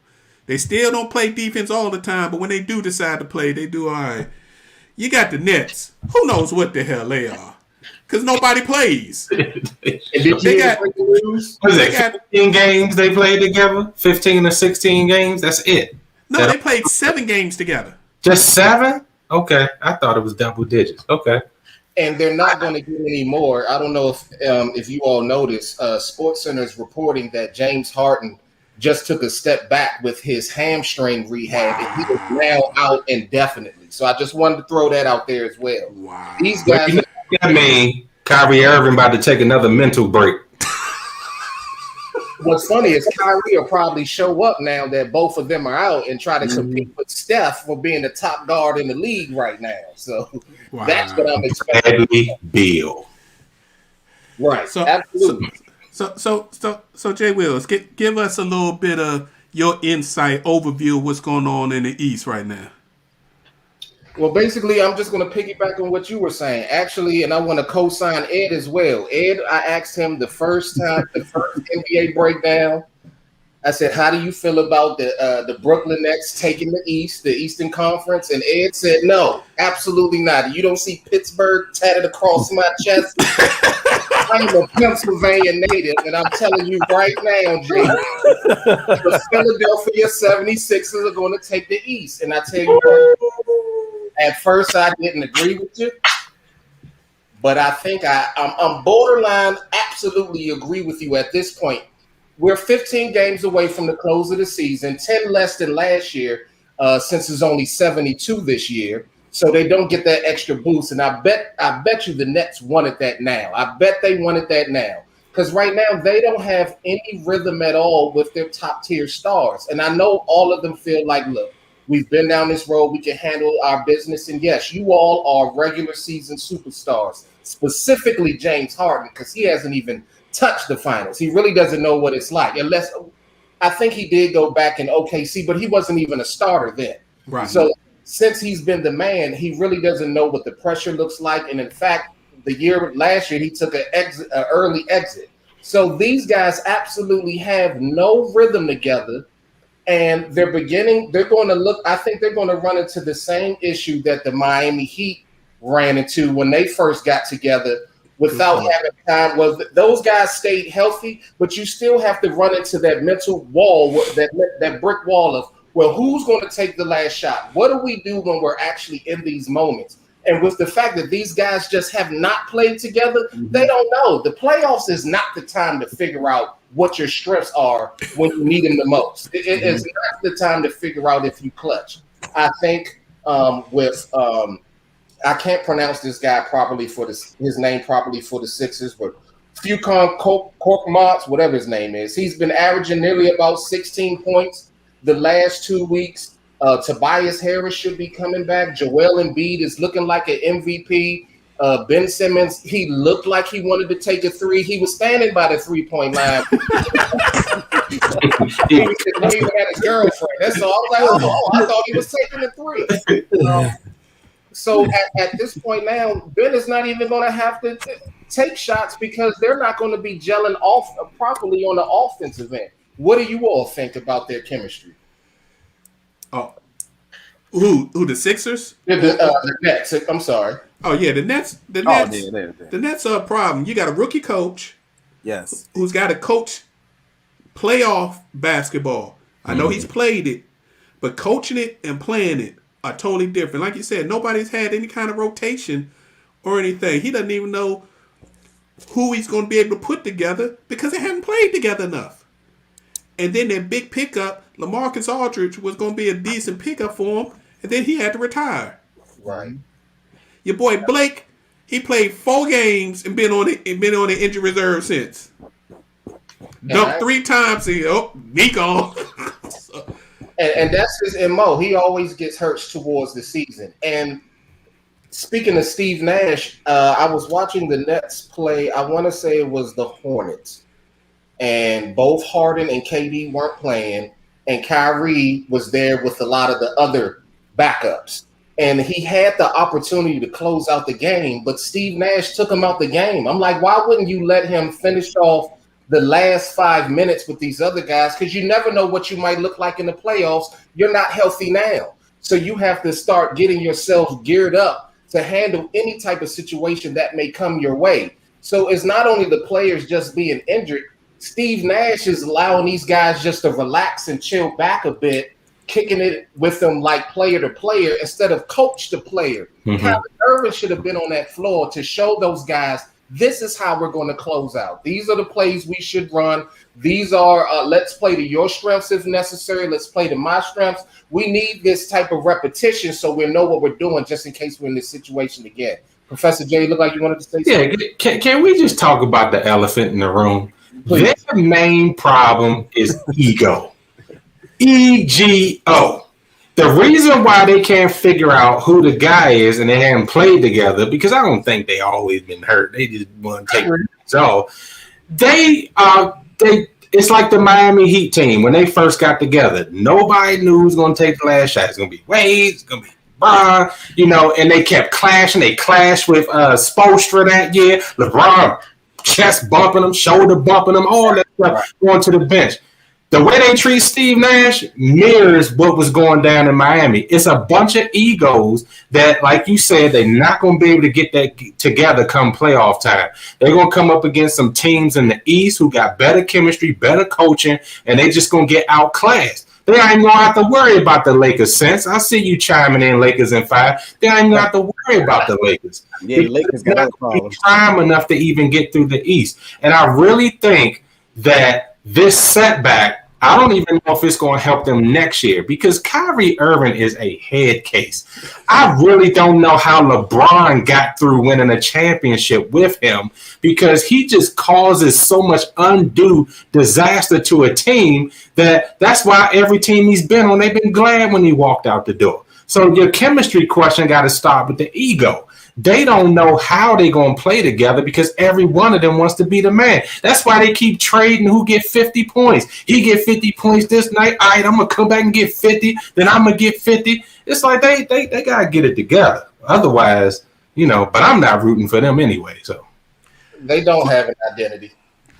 They still don't play defense all the time, but when they do decide to play, they do all right. You got the Nets. Who knows what the hell they are? Because nobody plays. They got 15 games they played together? 15 or 16 games? That's it. No, they played 7 games together. Just 7? Okay. I thought it was double digits. Okay. And they're not going to get any more. I don't know if you all noticed, SportsCenter is reporting that James Harden just took a step back with his hamstring rehab, and he is now out indefinitely. So I just wanted to throw that out there as well. Wow. These guys. I mean, Kyrie Irving about to take another mental break. What's funny is Kyrie will probably show up now that both of them are out and try to compete with Steph for being the top guard in the league right now. So that's what I'm expecting. Bradley Beal. Right. So, absolutely. So Jay Wills, give us a little bit of your insight, overview of what's going on in the East right now. Well, basically, I'm just going to piggyback on what you were saying, actually, and I want to co-sign Ed as well. Ed, I asked him the first NBA breakdown. I said, "How do you feel about the Brooklyn Nets taking the Eastern Conference?" And Ed said, "No, absolutely not. You don't see Pittsburgh tatted across my chest. I'm a Pennsylvania native, and I'm telling you right now, Jay, the Philadelphia 76ers are going to take the East." And I tell you what, at first I didn't agree with you, but I think I'm borderline absolutely agree with you at this point. We're 15 games away from the close of the season, 10 less than last year, since it's only 72 this year. So they don't get that extra boost. And I bet you the Nets wanted that now. I bet they wanted that now. Because right now they don't have any rhythm at all with their top tier stars. And I know all of them feel like, look, we've been down this road. We can handle our business. And yes, you all are regular season superstars, specifically James Harden, because he hasn't even touched the finals. He really doesn't know what it's like. Unless I think he did go back in OKC, but he wasn't even a starter then. Right. So since he's been the man, he really doesn't know what the pressure looks like. And in fact, last year, he took an early exit. So these guys absolutely have no rhythm together. And I think they're going to run into the same issue that the Miami Heat ran into when they first got together without having time. Well, those guys stayed healthy, but you still have to run into that mental wall, that brick wall of, well, who's going to take the last shot? What do we do when we're actually in these moments? And with the fact that these guys just have not played together, they don't know. The playoffs is not the time to figure out what your strengths are when you need them the most. It is not the time to figure out if you clutch. I think I can't pronounce this guy properly his name properly for the Sixers, but Fucon Korkmaz, whatever his name is, he's been averaging nearly about 16 points the last 2 weeks. Tobias Harris should be coming back. Joel Embiid is looking like an MVP. Ben Simmons, he looked like he wanted to take a three. He was standing by the 3-point line. He even had his girlfriend. That's all. I was like, I thought he was taking a three. So at this point now, Ben is not even going to have to take shots because they're not going to be gelling off properly on the offensive end. What do you all think about their chemistry? Oh, who the Sixers? The Nets. I'm sorry. Oh yeah, the Nets. The Nets are a problem. You got a rookie coach. Yes. Who's got to coach playoff basketball. I know he's played it, but coaching it and playing it are totally different. Like you said, nobody's had any kind of rotation or anything. He doesn't even know who he's going to be able to put together because they haven't played together enough. And then that big pickup, LaMarcus Aldridge, was going to be a decent pickup for him, and then he had to retire. Right. Your boy Blake, he played 4 games and been on the injury reserve since. Dunked 3 times and he gone. And that's his MO. He always gets hurt towards the season. And speaking of Steve Nash, I was watching the Nets play. I want to say it was the Hornets. And both Harden and KD weren't playing. And Kyrie was there with a lot of the other backups. And he had the opportunity to close out the game, but Steve Nash took him out the game. I'm like, why wouldn't you let him finish off the last 5 minutes with these other guys? Because you never know what you might look like in the playoffs. You're not healthy now. So you have to start getting yourself geared up to handle any type of situation that may come your way. So it's not only the players just being injured. Steve Nash is allowing these guys just to relax and chill back a bit, kicking it with them like player to player instead of coach to player. Kyrie Irving should have been on that floor to show those guys, this is how we're going to close out. These are the plays we should run. These are, let's play to your strengths if necessary. Let's play to my strengths. We need this type of repetition so we know what we're doing just in case we're in this situation again. Professor J, you look like you wanted to say something. Yeah, can we just talk about the elephant in the room? Please. Their main problem is ego. EGO. The reason why they can't figure out who the guy is and they haven't played together, because I don't think they always been hurt. They just want to take it off. It's like the Miami Heat team when they first got together. Nobody knew who was going to take the last shot. It's going to be Wade. It's going to be LeBron. And they kept clashing. They clashed with Spoelstra that year. LeBron chest bumping them, shoulder bumping them, all that stuff going to the bench. The way they treat Steve Nash mirrors what was going down in Miami. It's a bunch of egos that, like you said, they're not going to be able to get that together come playoff time. They're going to come up against some teams in the East who got better chemistry, better coaching, and they're just going to get outclassed. They ain't going to have to worry about the Lakers since. I see you chiming in Lakers in 5. They ain't going to have to worry about the Lakers. Yeah, the Lakers got a problem. Time enough to even get through the East. And I really think that this setback, I don't even know if it's going to help them next year because Kyrie Irving is a head case. I really don't know how LeBron got through winning a championship with him because he just causes so much undue disaster to a team that's why every team he's been on, they've been glad when he walked out the door. So your chemistry question got to start with the ego. They don't know how they're going to play together because every one of them wants to be the man. That's why they keep trading who get 50 points. He get 50 points this night. All right, I'm going to come back and get 50. Then I'm going to get 50. It's like they got to get it together. Otherwise, but I'm not rooting for them anyway. So they don't have an identity.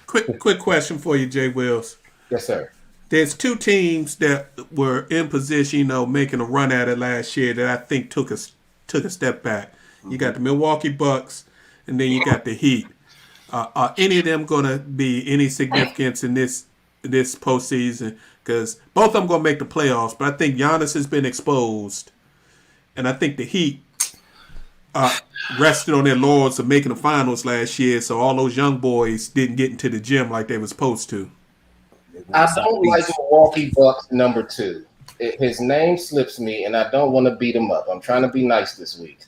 Quick question for you, Jay Wills. Yes, sir. There's 2 teams that were in position, making a run at it last year that I think took a step back. You got the Milwaukee Bucks, and then you got the Heat. Are any of them going to be any significance in this postseason? Because both of them going to make the playoffs, but I think Giannis has been exposed, and I think the Heat rested on their laurels of making the finals last year, so all those young boys didn't get into the gym like they were supposed to. I don't like Milwaukee Bucks number 2. His name slips me, and I don't want to beat him up. I'm trying to be nice this week.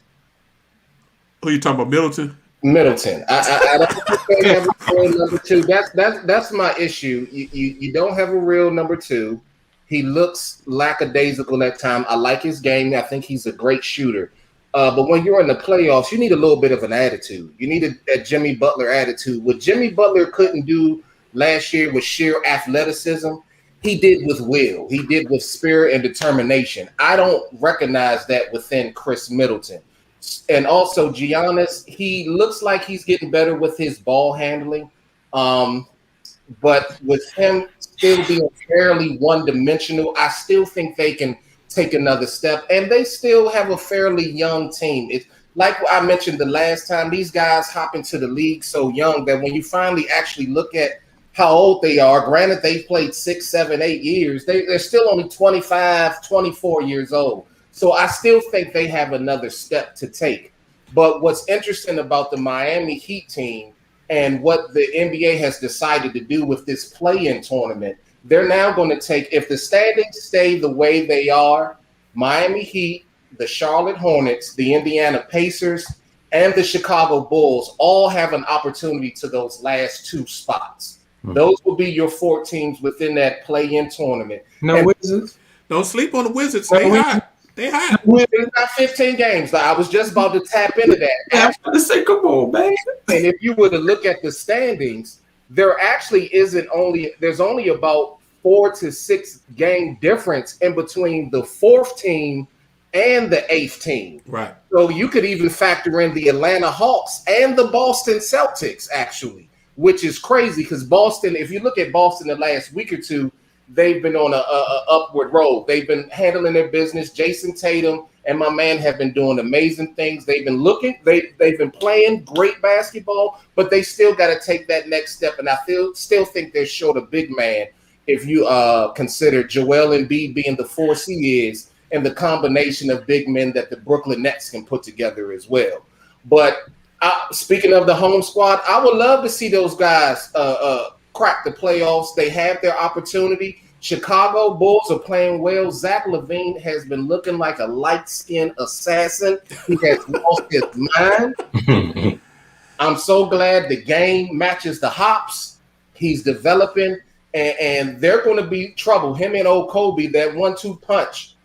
Who you talking about, Middleton? Middleton. I don't think they have a real number 2. That's my issue. You don't have a real number 2. He looks lackadaisical at times. I like his game. I think he's a great shooter. But when you're in the playoffs, you need a little bit of an attitude. You need a Jimmy Butler attitude. What Jimmy Butler couldn't do last year with sheer athleticism, he did with will. He did with spirit and determination. I don't recognize that within Chris Middleton. And also Giannis, he looks like he's getting better with his ball handling. but with him still being fairly one-dimensional, I still think they can take another step, and they still have a fairly young team. It's like I mentioned the last time, these guys hop into the league so young that when you finally actually look at how old they are, granted they've played 6, 7, 8 years, they're still only 25, 24 years old. So I still think they have another step to take. But what's interesting about the Miami Heat team and what the NBA has decided to do with this play-in tournament, they're now going to take, if the standings stay the way they are, Miami Heat, the Charlotte Hornets, the Indiana Pacers, and the Chicago Bulls all have an opportunity to those last 2 spots. Those will be your 4 teams within that play-in tournament. No Wizards. Don't sleep on the Wizards. They hot. They hot. It's not 15 games. I was just about to tap into that. I'm going to say, come on, man. And if you were to look at the standings, there actually there's only about 4 to 6 game difference in between the 4th team and the 8th team. Right. So you could even factor in the Atlanta Hawks and the Boston Celtics, actually, which is crazy because Boston, if you look at Boston the last week or two, they've been on a upward road. They've been handling their business. Jason Tatum and my man have been doing amazing things. They've been they've been playing great basketball, but they still got to take that next step. And I still think they're short a big man if you consider Joel Embiid being the force he is and the combination of big men that the Brooklyn Nets can put together as well. But speaking of the home squad, I would love to see those guys crack the playoffs. They have their opportunity. Chicago Bulls are playing well. Zach LaVine has been looking like a light-skinned assassin. He has lost his mind. I'm so glad the game matches the hops. He's developing, and they're going to be trouble. Him and old Kobe, that 1-2 punch,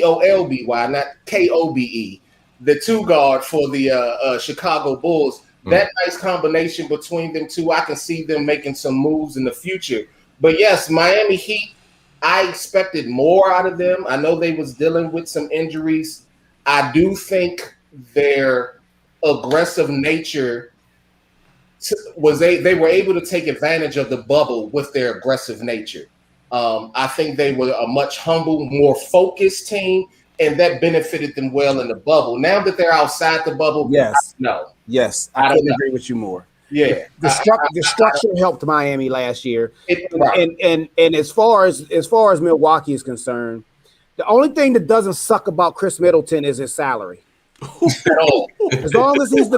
Colby, not Kobe, the 2 guard for the Chicago Bulls. That nice combination between them two, I can see them making some moves in the future. But yes, Miami Heat, I expected more out of them. I know they was dealing with some injuries. I do think their aggressive nature they were able to take advantage of the bubble with their aggressive nature. I think they were a much humble, more focused team, and that benefited them well in the bubble. Now that they're outside the bubble, yes, no. I couldn't agree with you more. Yeah, the structure helped Miami last year, right. and as far as Milwaukee is concerned, the only thing that doesn't suck about Chris Middleton is his salary. As long as he's the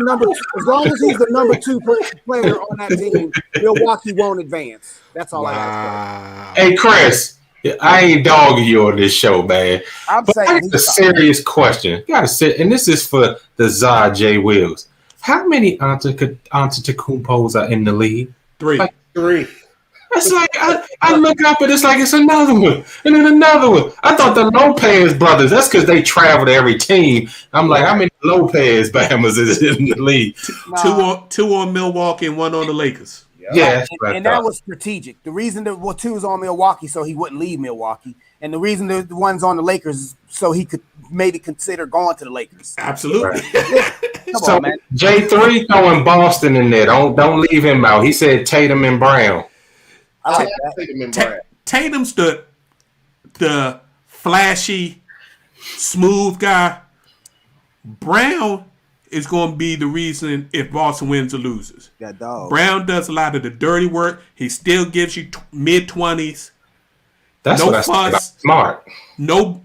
number 2 player on that team, Milwaukee won't advance. That's all I got to say. Hey, Chris, I ain't dogging you on this show, man. But that's a serious question. You gotta sit, and this is for the Zah J. Wills. How many Antetokounmpos are in the league? 3. Like, 3. It's like I look up and it's like it's another one and then another one. I thought the Lopez brothers. That's because they travel to every team. I'm like, how many Lopez Bahamas is in the league? 2 on Milwaukee and 1 on the Lakers. Yeah, and that was strategic. The reason that 2 was on Milwaukee so he wouldn't leave Milwaukee, and the reason the one's on the Lakers is so he could maybe consider going to the Lakers. Absolutely. Right. So J3 throwing Boston in there. Don't leave him out. He said Tatum and Brown. Tatum's the flashy, smooth guy. Brown is going to be the reason if Boston wins or loses. That dog. Brown does a lot of the dirty work. He still gives you mid-20s. That's no what I said about Smart. No.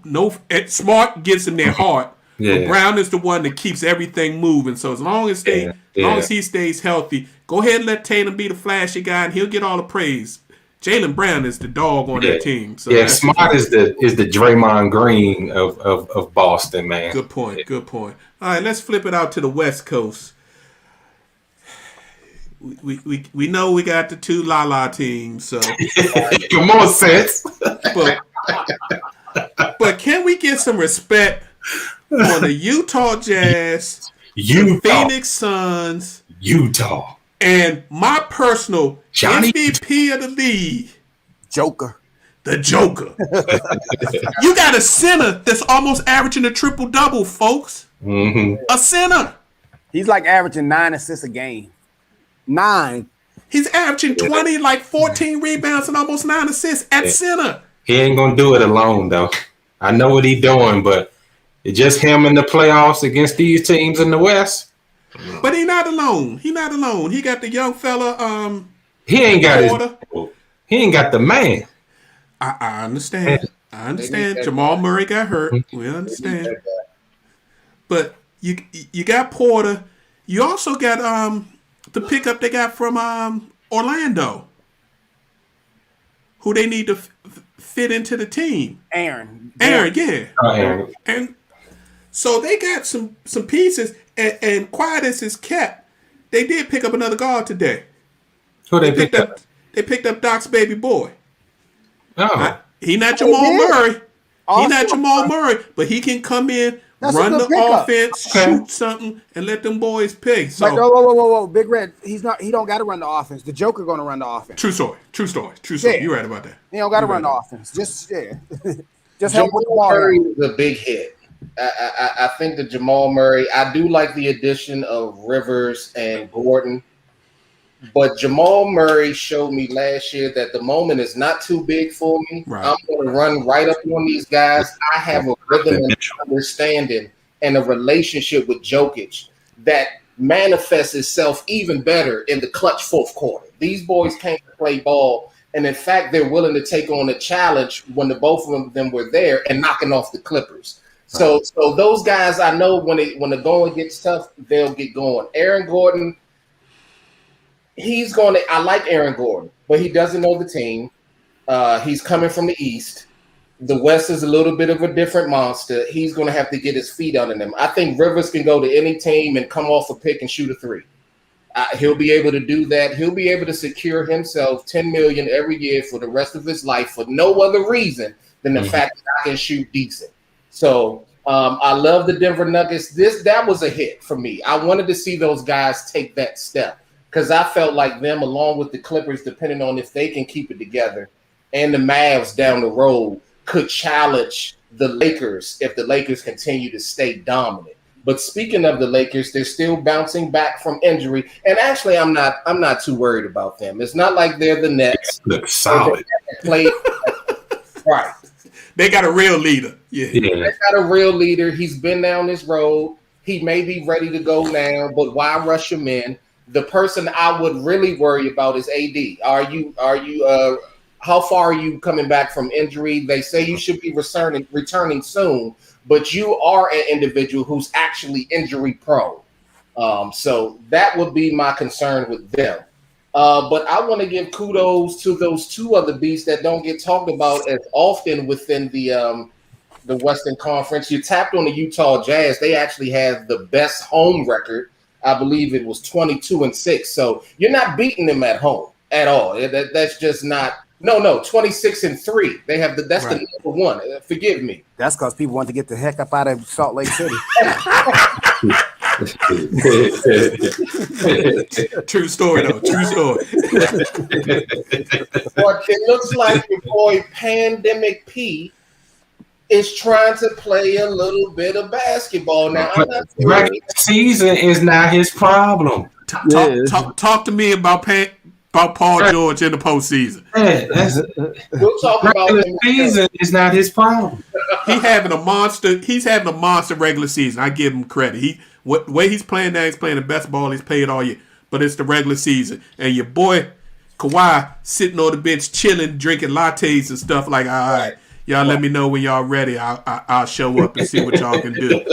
Smart gets in their heart. Yeah. But Brown is the one that keeps everything moving. So as long as he stays healthy, go ahead and let Tatum be the flashy guy, and he'll get all the praise. Jaylen Brown is the dog on that team. So Smart is the Draymond Green of Boston, man. Good point. All right, let's flip it out to the West Coast. We know we got the 2 La teams. So come on, Sets. But can we get some respect on the Utah Jazz, the Phoenix Suns, Utah, and my personal MVP of the league, the Joker. You got a center that's almost averaging a triple-double, folks. Mm-hmm. A center. He's like averaging 9 assists a game. 9. He's averaging 20, like 14 rebounds and almost 9 assists at center. He ain't gonna do it alone though. I know what he's doing, but it's just him in the playoffs against these teams in the West. But he not alone. He not alone. He got the young fella. He ain't got Porter. he ain't got the man. I understand. I understand. Jamal Murray got hurt. We understand. But you got Porter. You also got the pickup they got from Orlando, who they need to fit into the team. Aaron, yeah. Aaron. And so they got some pieces, and quiet as is kept, they did pick up another guard today. Who they picked up? They picked up Doc's baby boy. Oh. He not Jamal Murray. Awesome. He not Jamal Murray, but he can come in, That's run a the good pickup. offense, Okay. shoot something, and let them boys pick. So Like, whoa, Big Red. He don't got to run the offense. The Joker going to run the offense. true story. Yeah. You're right about that. He don't got to You're run the right. offense. Just help with the Jamal ball. Murray is a big hit. I think that Jamal Murray, I do like the addition of Rivers and Gordon, but Jamal Murray showed me last year that the moment is not too big for me. Right. I'm going to run right up on these guys. I have a rhythm and understanding and a relationship with Jokic that manifests itself even better in the clutch fourth quarter. These boys came to play ball, and in fact, they're willing to take on a challenge when the both of them were there and knocking off the Clippers. So those guys, I know when the going gets tough, they'll get going. Aaron Gordon, I like Aaron Gordon, but he doesn't know the team. He's coming from the East. The West is a little bit of a different monster. He's going to have to get his feet under them. I think Rivers can go to any team and come off a pick and shoot a three. He'll be able to do that. He'll be able to secure himself $10 million every year for the rest of his life for no other reason than the fact that I can shoot decent. So I love the Denver Nuggets. That was a hit for me. I wanted to see those guys take that step because I felt like them, along with the Clippers, depending on if they can keep it together, and the Mavs down the road could challenge the Lakers if the Lakers continue to stay dominant. But speaking of the Lakers, they're still bouncing back from injury, and actually, I'm not too worried about them. It's not like they're the Nets. Look solid. Right. They got a real leader. Yeah. They got a real leader. He's been down this road. He may be ready to go now, but why rush him in? The person I would really worry about is AD. How far are you coming back from injury? They say you should be returning soon, but you are an individual who's actually injury prone. So that would be my concern with them. But I want to give kudos to those two other beasts that don't get talked about as often within the Western Conference. You tapped on the Utah Jazz. They actually have the best home record. I believe it was 22-6. So you're not beating them at home at all. That's just not. No, 26-3. They have that's right. The number one. Forgive me. That's because people want to get the heck up out of Salt Lake City. True story, though. True story. But it looks like your boy Pandemic P is trying to play a little bit of basketball now. Regular season is not his problem. Talk to me about Paul George in the postseason. We'll talk about regular season is not his problem. He's having a monster regular season. I give him credit. Way he's playing now, he's playing the best ball he's played all year. But it's the regular season, and your boy Kawhi sitting on the bench, chilling, drinking lattes and stuff. Like, all right, y'all let me know when y'all ready. I'll show up and see what y'all can do.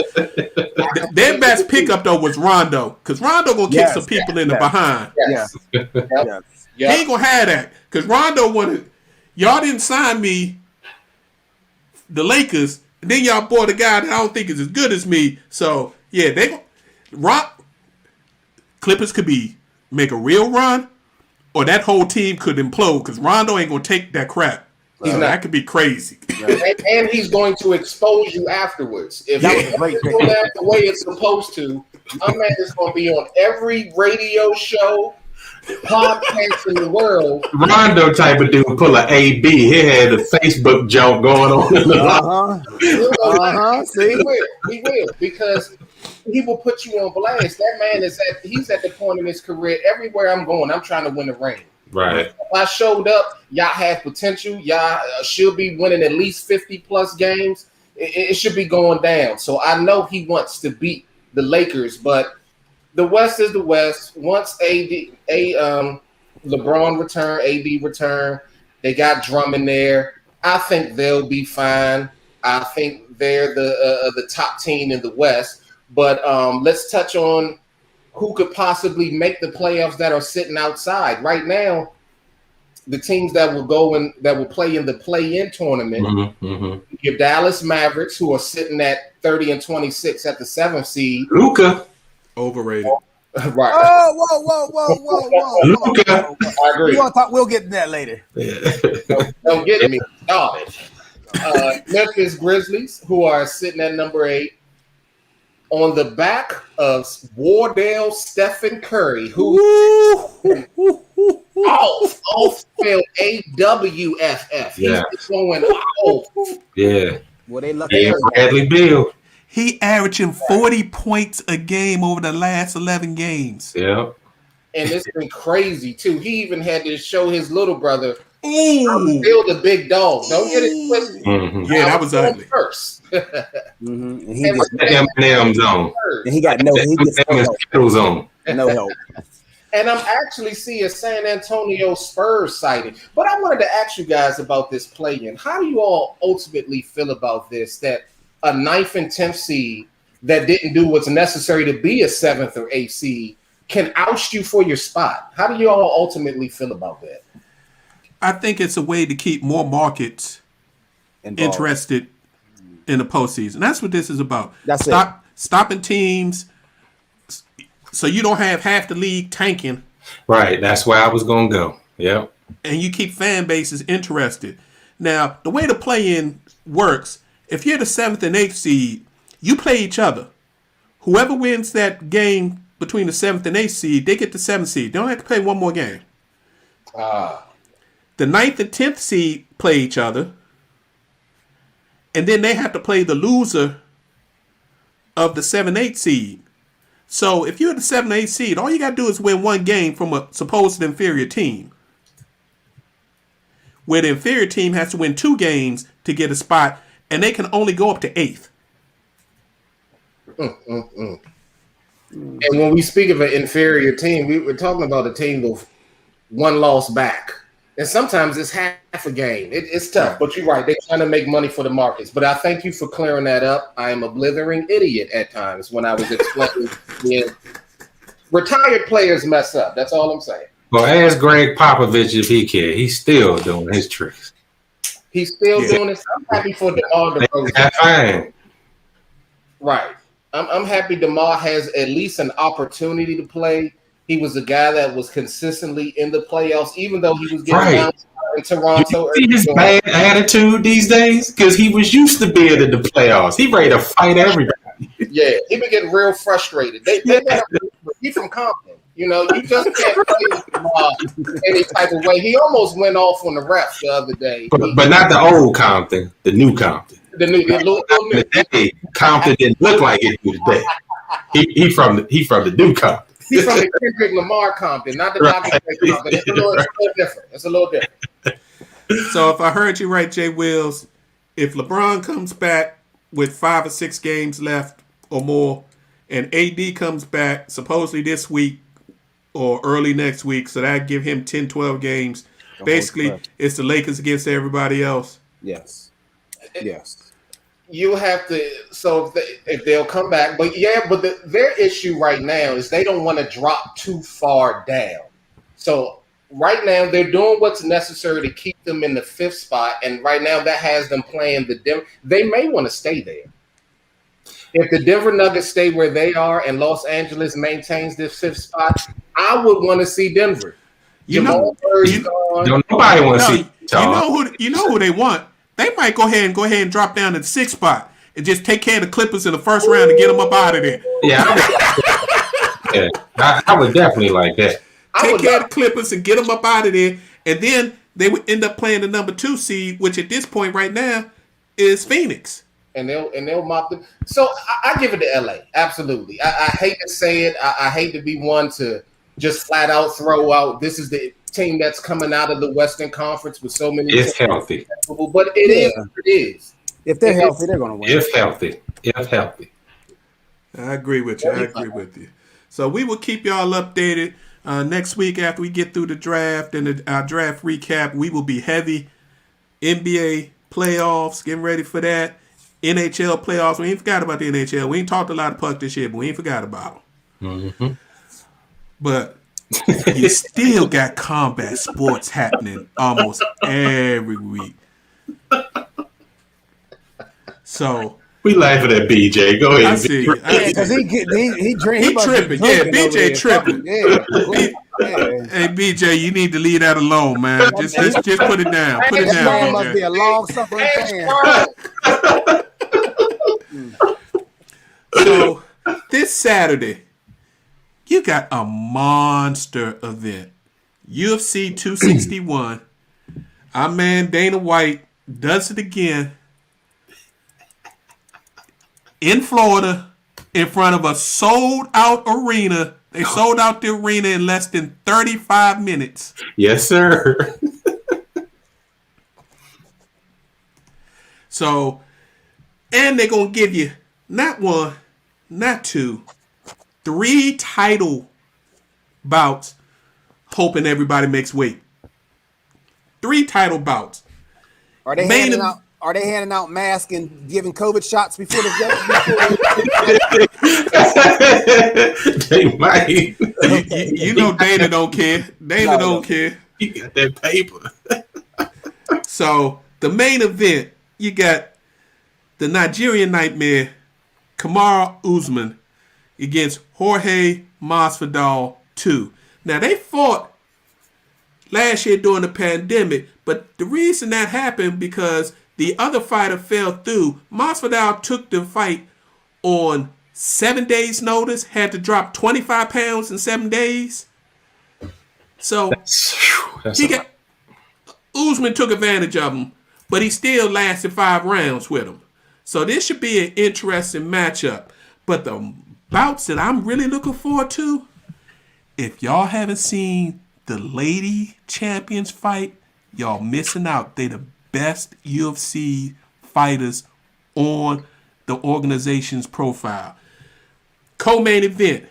Their best pickup though was Rondo, because Rondo gonna kick some people in the behind. Yes. He ain't gonna have that, because Rondo wanted. Y'all didn't sign me, the Lakers, and then y'all bought a guy that I don't think is as good as me. So yeah, Clippers could make a real run, or that whole team could implode, because Rondo ain't gonna take that crap. That could be crazy. And he's going to expose you afterwards. If it go down the way it's supposed to, my man is going to be on every radio show, podcast in the world. Rondo type of dude pull an AB. He had a Facebook joke going on. See? He will, because he will put you on blast. That man he's at the point in his career. Everywhere I'm going, I'm trying to win a ring. Right. If I showed up, y'all have potential. Y'all should be winning at least 50 plus games. It should be going down. So I know he wants to beat the Lakers, but the West is the West. Once LeBron return, AD return, they got Drummond there. I think they'll be fine. I think they're the top team in the West. But let's touch on who could possibly make the playoffs that are sitting outside right now. The teams that will play in the play-in tournament. Your Dallas Mavericks, who are sitting at 30-26 at the 7th seed. Luka. Overrated. Right. Whoa. Luka. I agree. We'll get to that later. Don't get me started. Memphis Grizzlies, who are sitting at number 8, on the back of Wardell Stephen Curry, who off spelled AWFF. Yeah. He's going off. Yeah. Well, they lucky. Yeah, Bradley Beal. He averaging 40 points a game over the last 11 games. Yeah. And it's been crazy too. He even had to show his little brother, Ooh. still the big dog. Don't get it twisted. Yeah, that was ugly. First. And he And just Eminem zone. and he got no Eminem zone. no help. And I'm actually seeing San Antonio Spurs sighting. But I wanted to ask you guys about this play-in. How do you all ultimately feel about this? That a 9th and 10th seed that didn't do what's necessary to be a 7th or 8th seed can oust you for your spot. How do you all ultimately feel about that? I think it's a way to keep more markets interested in the postseason. That's what this is about. That's stopping teams so you don't have half the league tanking. Right. That's where I was going to go. Yep. And you keep fan bases interested. Now, the way the play-in works, if you're the 7th and 8th seed, you play each other. Whoever wins that game between the 7th and 8th seed, they get the 7th seed. They don't have to play one more game. The 9th and 10th seed play each other. And then they have to play the loser of the 7-8 seed. So if you're the 7-8 seed, all you got to do is win one game from a supposed inferior team. Where the inferior team has to win 2 games to get a spot, and they can only go up to 8th. And when we speak of an inferior team, we're talking about a team with one loss back. And sometimes it's half a game. It's tough, but you're right. They're trying to make money for the markets. But I thank you for clearing that up. I am a blithering idiot at times when I was explaining when retired players mess up. That's all I'm saying. Well, ask Greg Popovich if he can. He's still doing his tricks. He's still doing this. I'm happy for DeMar DeRozan. That's fine. Right. I'm happy DeMar has at least an opportunity to play. He was a guy that was consistently in the playoffs, even though he was getting bounced in Toronto. You see his bad attitude these days? Because he was used to being in the playoffs. He ready to fight everybody. Yeah, he been getting real frustrated. He's from Compton. You know, you just can't play DeMar any type of way. He almost went off on the refs the other day. But not the old Compton, the new Compton. The new. Hey, Compton didn't look like it today. He from the new Compton. He's from the Kendrick Lamar Compton, not the Dr. Dre Compton. It's a little different. So if I heard you right, Jay Wills, if LeBron comes back with 5 or 6 games left or more, and AD comes back supposedly this week or early next week, so that give him 10, 12 games. Basically, it's the Lakers against everybody else. Yes. You have to. So if they'll come back, but their issue right now is they don't want to drop too far down. So right now they're doing what's necessary to keep them in the 5th spot, and right now that has them playing the Denver. They may want to stay there. If the Denver Nuggets stay where they are and Los Angeles maintains this 5th spot, I would want to see Denver. Jamal Murray's gone. Don't nobody want to see. You know who they want. They might go ahead and drop down to the 6th spot and just take care of the Clippers in the first round and get them up out of there. Yeah, I would definitely like that. Take care of the Clippers and get them up out of there, and then they would end up playing the number 2 seed, which at this point right now is Phoenix. and they'll mop them. So I give it to LA. Absolutely. I hate to say it. I hate to be one to just flat out throw out. This is the team that's coming out of the Western Conference with so many. It's healthy, but it is. It is. If they're healthy, they're going to win. If healthy. I agree with you. So we will keep y'all updated. Next week after we get through the draft and our draft recap, we will be heavy. NBA playoffs, getting ready for that. NHL playoffs. We ain't forgot about the NHL. We ain't talked a lot of puck this year, but we ain't forgot about them. Mm-hmm. But you still got combat sports happening almost every week. So we laughing at BJ. Go ahead. I see. Because he tripping. Yeah, BJ tripping. Hey BJ, you need to leave that alone, man. Just put it down. Put it down. Must be a long suffering fan. So this Saturday, you got a monster event. UFC 261. Our man Dana White does it again in Florida in front of a sold-out arena. They sold out the arena in less than 35 minutes. Yes, sir. So, and they're going to give you not one, not two, 3 title bouts, hoping everybody makes weight. 3 title bouts. Are they handing out masks and giving COVID shots before the game? They might. You know Dana don't care. Dana don't care. He got that paper. So the main event, you got the Nigerian Nightmare, Kamaru Usman, against Jorge Masvidal 2. Now they fought last year during the pandemic, but the reason that happened because the other fighter fell through. Masvidal took the fight on 7 days' notice, had to drop 25 pounds in 7 days. So Usman took advantage of him, but he still lasted 5 rounds with him. So this should be an interesting matchup. But the bouts that I'm really looking forward to, if y'all haven't seen the lady champions fight, y'all missing out. They the best UFC fighters on the organization's profile. Co-main event,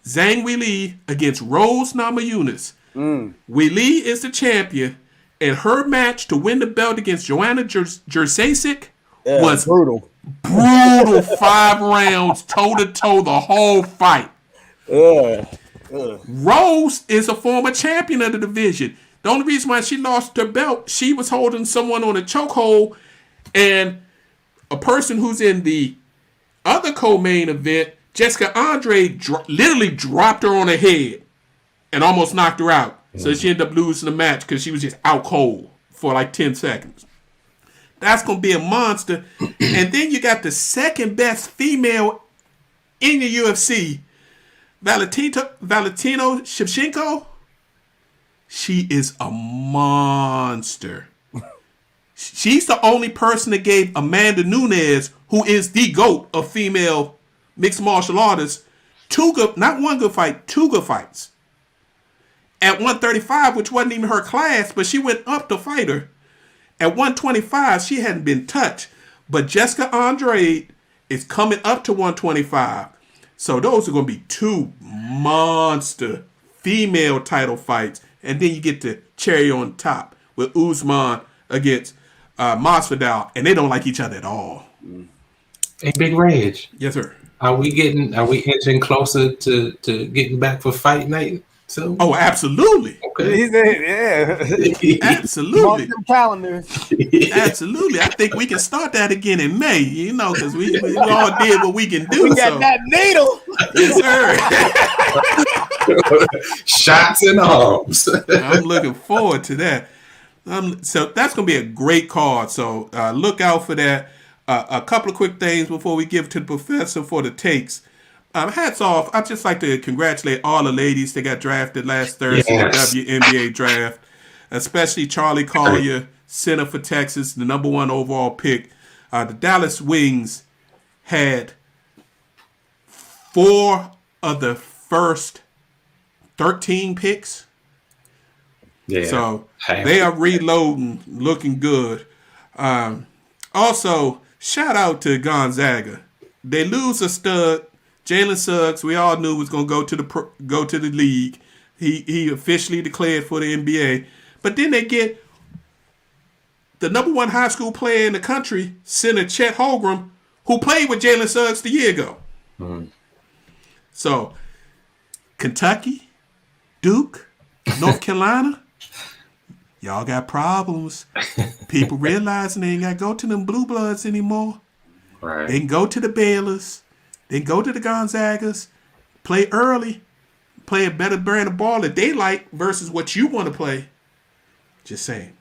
Zhang Weili against Rose Namajunas. Weili is the champion, and her match to win the belt against Joanna Jędrzejczyk was brutal. 5 rounds, toe-to-toe, the whole fight. Rose is a former champion of the division. The only reason why she lost her belt, she was holding someone on a chokehold, and a person who's in the other co-main event, Jessica Andrade, literally dropped her on her head and almost knocked her out. So she ended up losing the match because she was just out cold for like 10 seconds. That's going to be a monster. And then you got the second best female in the UFC, Valentino Shevchenko. She is a monster. She's the only person that gave Amanda Nunes, who is the GOAT of female mixed martial artists, 2 good fights. At 135, which wasn't even her class, but she went up to fight her. At 125, she hadn't been touched. But Jessica Andrade is coming up to 125. So those are going to be 2 monster female title fights. And then you get the cherry on top with Usman against Masvidal, and they don't like each other at all. Hey, Big Reg. Yes, sir. Are we inching closer to getting back for fight night? So Oh, absolutely. okay. He said, yeah. Absolutely. Mark them calendars. Absolutely. I think we can start that again in May, because we all did what we can do. We got that needle. Yes, sir. Shots in arms. I'm looking forward to that. So that's going to be a great card. So look out for that. A couple of quick things before we give it to the professor for the takes. Hats off. I'd just like to congratulate all the ladies that got drafted last Thursday in the WNBA draft, especially Charlie Collier, center for Texas, the #1 overall pick. the Dallas Wings had 4 of the first 13 picks. Yeah. So they are reloading, looking good. Also, shout out to Gonzaga. They lose a stud, Jalen Suggs. We all knew was going to go to the league. He officially declared for the NBA. But then they get the number 1 high school player in the country, center Chet Holmgren, who played with Jalen Suggs the year ago. Mm-hmm. So, Kentucky, Duke, North Carolina, y'all got problems. People realizing they ain't got to go to them blue bloods anymore. Right. They can go to the Baylors. They can go to the Gonzagas, play early, play a better brand of ball that they like versus what you want to play. Just saying.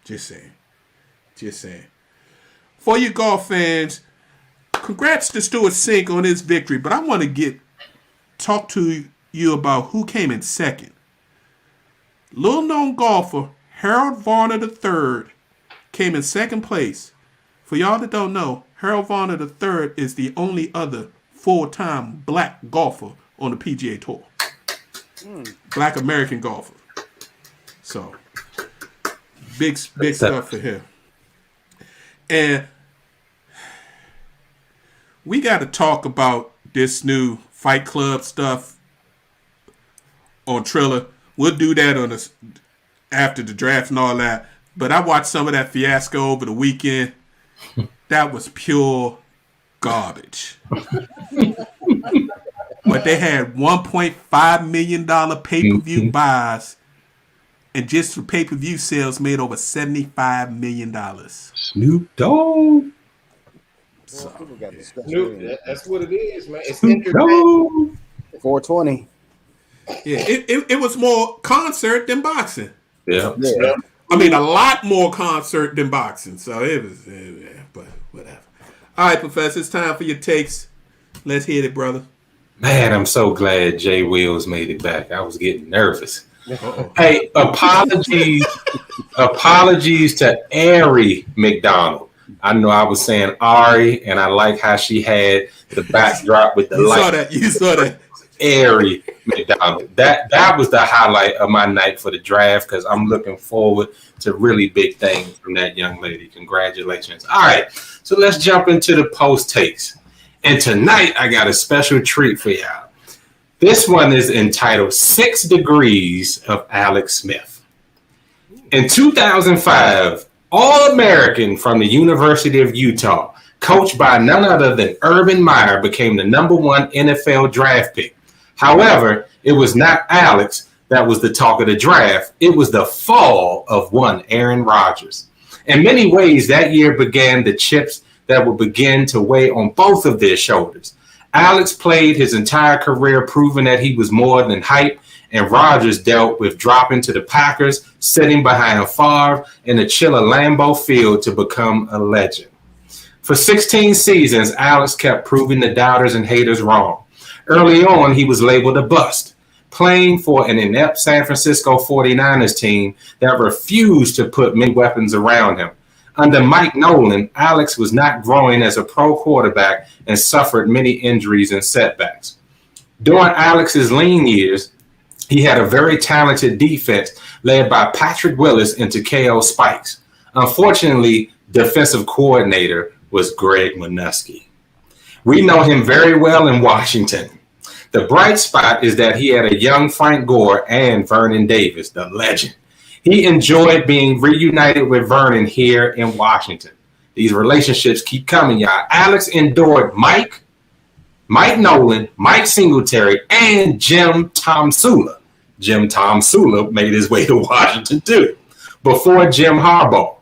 For you golf fans, congrats to Stuart Sink on his victory, but I want to talk to you about who came in second. Little known golfer Harold Varner III came in second place. For y'all that don't know, Harold Varner III is the only other full-time black golfer on the PGA Tour. Black American golfer. So, big stuff for him. And we got to talk about this new Fight Club stuff on Triller. We'll do that after the draft and all that. But I watched some of that fiasco over the weekend. That was pure garbage. But they had $1.5 million pay-per-view buys, and just for pay-per-view sales made over $75 million. Snoop Dogg. So, people got that's what it is, man. It's Snoop Dogg. 420. Yeah, it was more concert than boxing. Yeah. I mean, a lot more concert than boxing. So it was, but whatever. All right, Professor, it's time for your takes. Let's hit it, brother. Man, I'm so glad Jay Wills made it back. I was getting nervous. Hey, apologies to Ari McDonald. I know I was saying Ari, and I like how she had the backdrop with the light. You saw that. Ari McDonald. That was the highlight of my night for the draft because I'm looking forward to really big things from that young lady. Congratulations. All right, so let's jump into the post takes. And tonight I got a special treat for y'all. This one is entitled 6 Degrees of Alex Smith. In 2005, All-American from the University of Utah, coached by none other than Urban Meyer, became the number 1 NFL draft pick. However, it was not Alex that was the talk of the draft. It was the fall of one Aaron Rodgers. In many ways, that year began the chips that would begin to weigh on both of their shoulders. Alex played his entire career proving that he was more than hype, and Rodgers dealt with dropping to the Packers, sitting behind Favre in the chill of Lambeau Field to become a legend. For 16 seasons, Alex kept proving the doubters and haters wrong. Early on, he was labeled a bust, playing for an inept San Francisco 49ers team that refused to put many weapons around him. Under Mike Nolan, Alex was not growing as a pro quarterback and suffered many injuries and setbacks. During Alex's lean years, he had a very talented defense led by Patrick Willis and Takeo Spikes. Unfortunately, defensive coordinator was Greg Minuski. We know him very well in Washington. The bright spot is that he had a young Frank Gore and Vernon Davis, the legend. He enjoyed being reunited with Vernon here in Washington. These relationships keep coming, y'all. Alex endured Mike Nolan, Mike Singletary, and Jim Tomsula. Jim Tomsula made his way to Washington too. Before Jim Harbaugh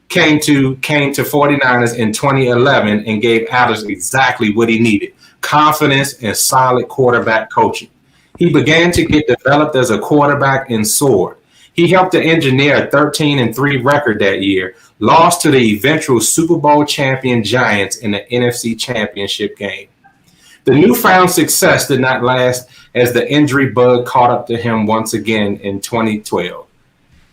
came to 49ers in 2011 and gave Alex exactly what he needed: confidence and solid quarterback coaching. He began to get developed as a quarterback and soared. He helped to engineer a 13-3 record that year, lost to the eventual Super Bowl champion Giants in the NFC Championship game. The newfound success did not last as the injury bug caught up to him once again in 2012.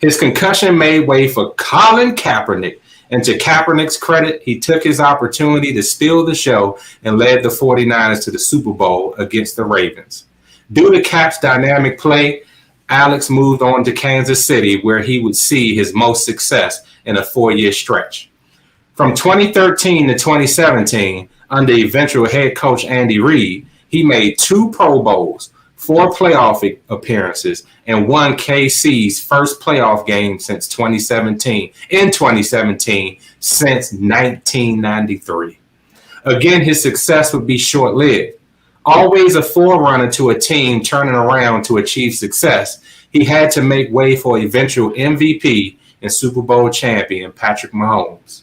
His concussion made way for Colin Kaepernick And to Kaepernick's credit, he took his opportunity to steal the show and led the 49ers to the Super Bowl against the Ravens. Due to Cap's dynamic play, Alex moved on to Kansas City, where he would see his most success in a 4-year stretch. From 2013 to 2017, under eventual head coach Andy Reid, he made 2 Pro Bowls, 4 playoff appearances, and won KC's first playoff game since 2017, since 1993. Again, his success would be short-lived. Always a forerunner to a team turning around to achieve success, he had to make way for eventual MVP and Super Bowl champion Patrick Mahomes.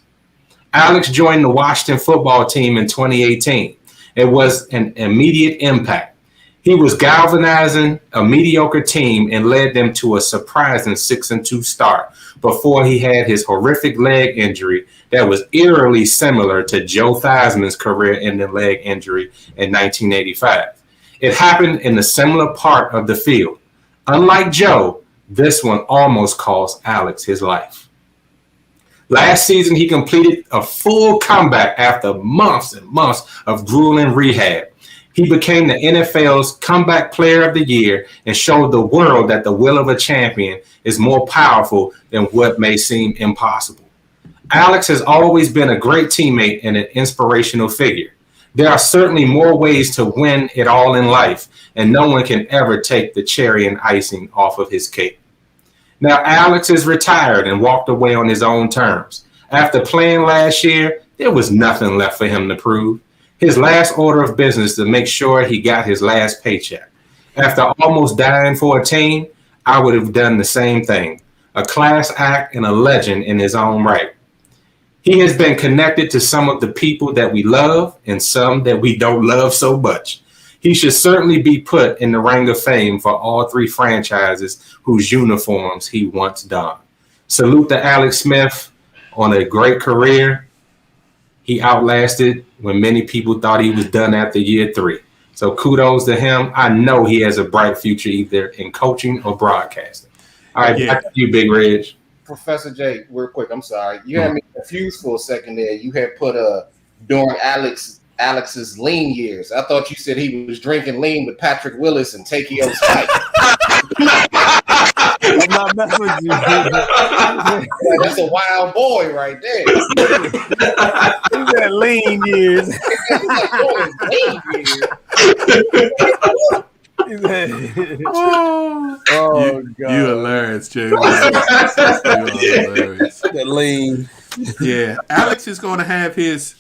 Alex joined the Washington football team in 2018. It was an immediate impact. He was galvanizing a mediocre team and led them to a surprising 6-2 start before he had his horrific leg injury that was eerily similar to Joe Theismann's career-ending leg injury in 1985. It happened in a similar part of the field. Unlike Joe, this one almost cost Alex his life. Last season, he completed a full comeback after months and months of grueling rehab. He became the NFL's Comeback Player of the Year and showed the world that the will of a champion is more powerful than what may seem impossible. Alex has always been a great teammate and an inspirational figure. There are certainly more ways to win it all in life, and no one can ever take the cherry and icing off of his cake. Now, Alex is retired and walked away on his own terms. After playing last year, there was nothing left for him to prove. His last order of business to make sure he got his last paycheck. After almost dying for a team, I would have done the same thing. A class act and a legend in his own right. He has been connected to some of the people that we love and some that we don't love so much. He should certainly be put in the ring of fame for all 3 franchises whose uniforms he once donned. Salute to Alex Smith on a great career. He outlasted when many people thought he was done after year 3. So kudos to him. I know he has a bright future either in coaching or broadcasting. All right, back to you, Big Reg. Professor J, real quick, I'm sorry. You had me confused for a second there. You had put during Alex's lean years. I thought you said he was drinking lean with Patrick Willis and Takeo Spike. I'm not messing with you. That's a wild boy right there. He's had lean years. Oh, God. You hilarious, Jay. You hilarious. The lean. Yeah, Alex is going to have his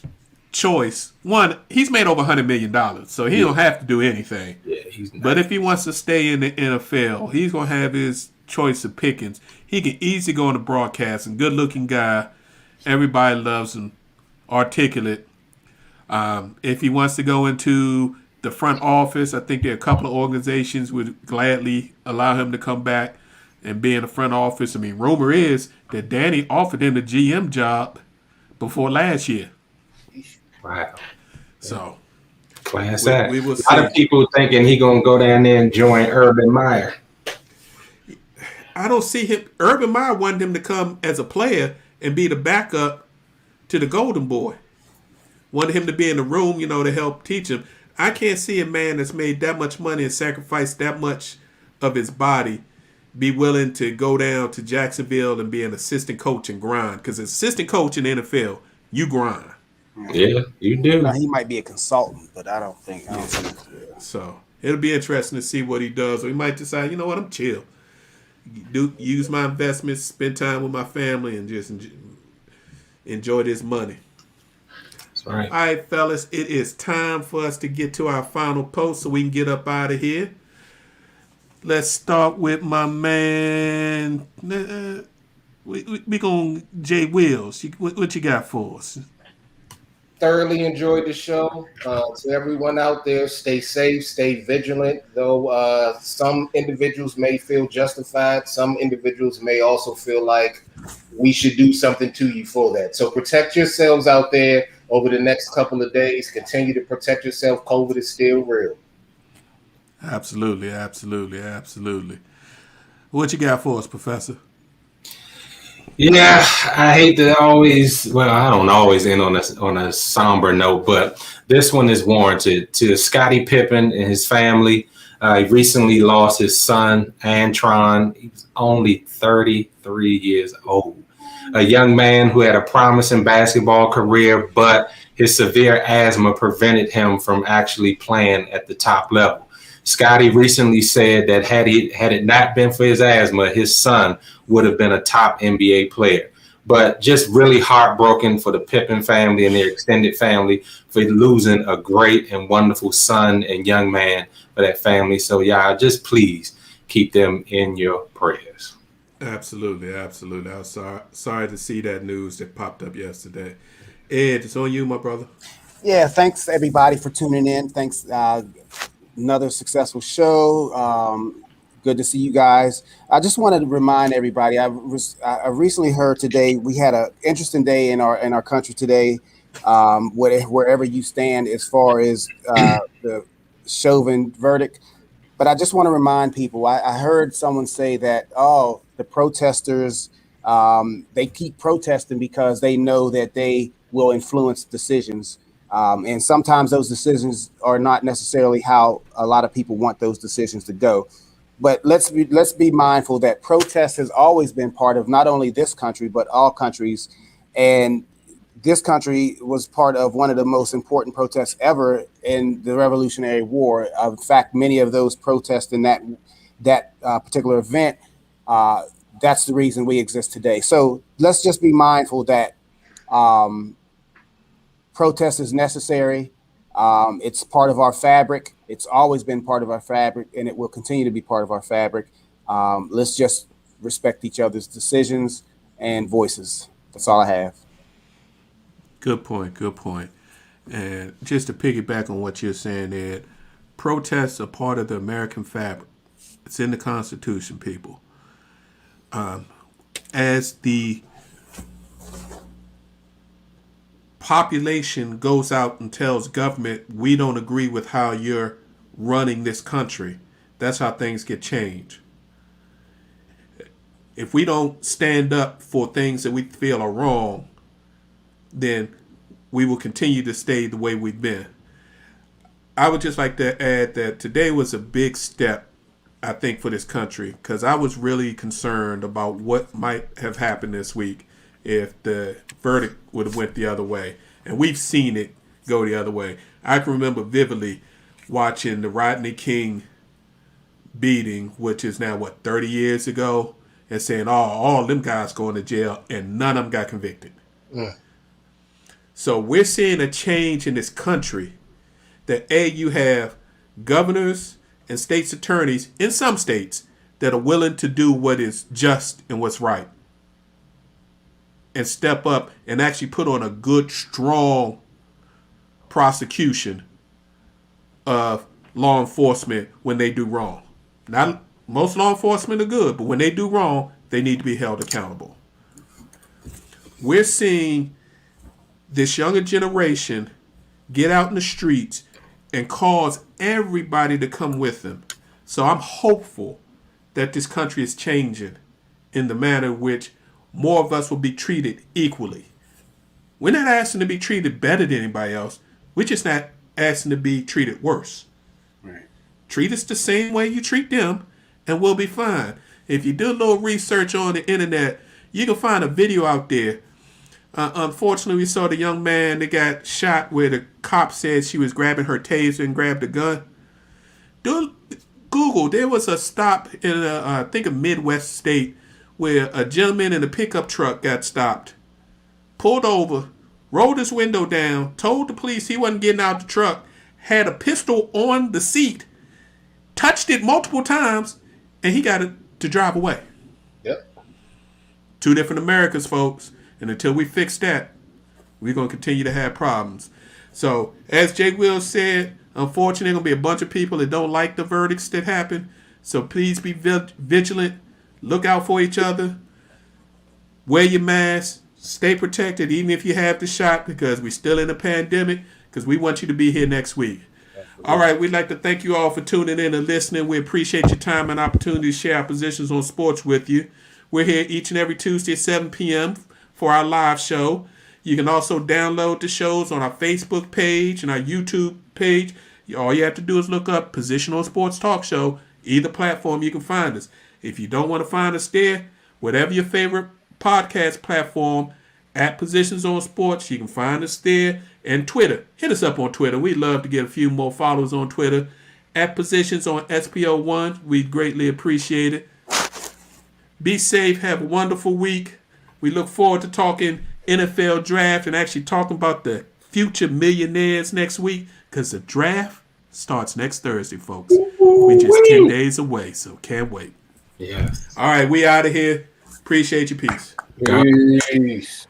choice. One, he's made over $100 million, so he don't have to do anything. Yeah, but if he wants to stay in the NFL, he's going to have his choice of pickings. He can easily go on the broadcast. And good-looking guy. Everybody loves him. Articulate. If he wants to go into the front office, I think there are a couple of organizations would gladly allow him to come back and be in the front office. I mean, rumor is that Danny offered him the GM job before last year. Wow. So, class act. We will see. A lot of people thinking he going to go down there and join Urban Meyer. I don't see him. Urban Meyer wanted him to come as a player and be the backup to the Golden Boy. Wanted him to be in the room, to help teach him. I can't see a man that's made that much money and sacrificed that much of his body be willing to go down to Jacksonville and be an assistant coach and grind. Because assistant coach in the NFL, you grind. Yeah, you do. No, he might be a consultant, but I don't think. So it'll be interesting to see what he does. Or he might decide, you know what, I'm chill. Use my investments, spend time with my family, and just enjoy this money. That's right. All right, fellas, it is time for us to get to our final post so we can get up out of here. Let's start with my man. We going Jay Wills. What you got for us? Thoroughly enjoyed the show. To everyone out there, stay safe, stay vigilant. Though some individuals may feel justified, some individuals may also feel like we should do something to you for that. So protect yourselves out there over the next couple of days. Continue to protect yourself. COVID is still real. Absolutely, absolutely, absolutely. What you got for us, Professor? Yeah, I hate to always. Well, I don't always end on a somber note, but this one is warranted. To Scottie Pippen and his family, he recently lost his son Antron. He was only 33 years old. A young man who had a promising basketball career, but his severe asthma prevented him from actually playing at the top level. Scotty recently said that had it not been for his asthma, his son would have been a top NBA player. But just really heartbroken for the Pippen family and their extended family for losing a great and wonderful son and young man for that family. So yeah, just please keep them in your prayers. Absolutely, absolutely. I was sorry to see that news that popped up yesterday. Ed, it's on you, my brother. Yeah, thanks everybody for tuning in. Thanks. Another successful show. Good to see you guys. I just wanted to remind everybody. I recently heard today we had an interesting day in our country today. Wherever you stand as far as the Chauvin verdict, but I just want to remind people. I heard someone say that the protesters they keep protesting because they know that they will influence decisions. And sometimes those decisions are not necessarily how a lot of people want those decisions to go. But let's be mindful that protest has always been part of not only this country but all countries, and this country was part of one of the most important protests ever in the Revolutionary War. In fact, many of those protests in that particular event, that's the reason we exist today. So let's just be mindful that protest is necessary. It's part of our fabric. It's always been part of our fabric, and it will continue to be part of our fabric. Let's just respect each other's decisions and voices. That's all I have. Good point. Good point. And just to piggyback on what you're saying, Ed, protests are part of the American fabric. It's in the Constitution, people. As the population goes out and tells government, we don't agree with how you're running this country, that's how things get changed. If we don't stand up for things that we feel are wrong, then we will continue to stay the way we've been. I would just like to add that today was a big step, I think, for this country, because I was really concerned about what might have happened this week if the verdict would have went the other way. And we've seen it go the other way. I can remember vividly watching the Rodney King beating, which is now, 30 years ago, and saying, all them guys going to jail, and none of them got convicted. So we're seeing a change in this country that, you have governors and state's attorneys in some states that are willing to do what is just and what's right, and step up and actually put on a good, strong prosecution of law enforcement when they do wrong. Not most law enforcement are good, but when they do wrong, they need to be held accountable. We're seeing this younger generation get out in the streets and cause everybody to come with them. So I'm hopeful that this country is changing in the manner in which more of us will be treated equally. We're not asking to be treated better than anybody else. We're just not asking to be treated worse. Right. Treat us the same way you treat them, and we'll be fine. If you do a little research on the internet, you can find a video out there. Unfortunately, we saw the young man that got shot where the cop said she was grabbing her taser and grabbed a gun. Google, there was a stop in, I think, a Midwest state where a gentleman in a pickup truck got stopped, pulled over, rolled his window down, told the police he wasn't getting out the truck, had a pistol on the seat, touched it multiple times, and he got it to drive away. Yep. Two different Americas, folks. And until we fix that, we're going to continue to have problems. So, as Jay Will said, unfortunately, there are going to be a bunch of people that don't like the verdicts that happen. So please be vigilant. Look out for each other. Wear your mask. Stay protected, even if you have the shot, because we're still in a pandemic, because we want you to be here next week. All right, we'd like to thank you all for tuning in and listening. We appreciate your time and opportunity to share our positions on sports with you. We're here each and every Tuesday at 7 p.m. for our live show. You can also download the shows on our Facebook page and our YouTube page. All you have to do is look up Positional Sports Talk Show. Either platform you can find us. If you don't want to find us there, whatever your favorite podcast platform, at Positions on Sports, you can find us there. And Twitter. Hit us up on Twitter. We'd love to get a few more followers on Twitter. At Positions on SPO1. We'd greatly appreciate it. Be safe. Have a wonderful week. We look forward to talking NFL draft and actually talking about the future millionaires next week, because the draft starts next Thursday, folks. We're just 10 days away, so can't wait. Yes. All right, we out of here. Appreciate your peace. Peace.